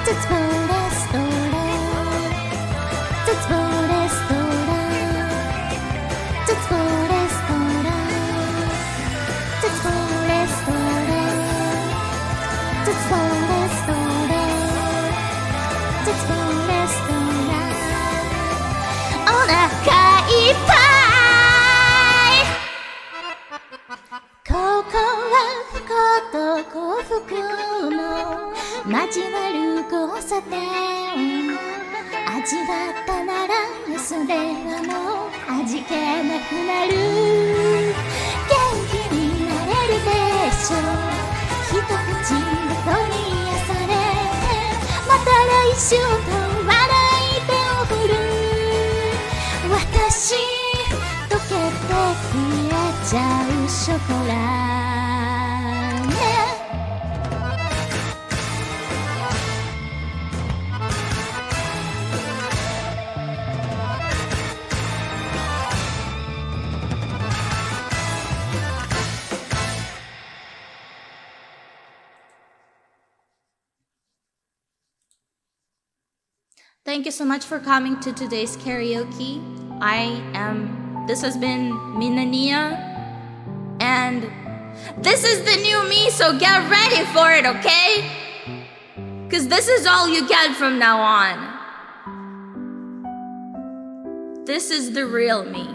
絶望レストラン、絶望レストラン、絶望レストラン、絶望レストラン、絶望レストラン、絶望レストラン。お腹いっぱい。ここは不幸と幸福の交わる交差点。味わったならそれはもう味気なくなる。元気になれるでしょう。一口ごとに癒されて、また来週と笑い手を振る。私溶けて消えちゃうショコラね。Thank you so much for coming to today's karaoke. This has been Mina, and this is the new me, so get ready for it, okay? Because this is all you get from now on. This is the real me.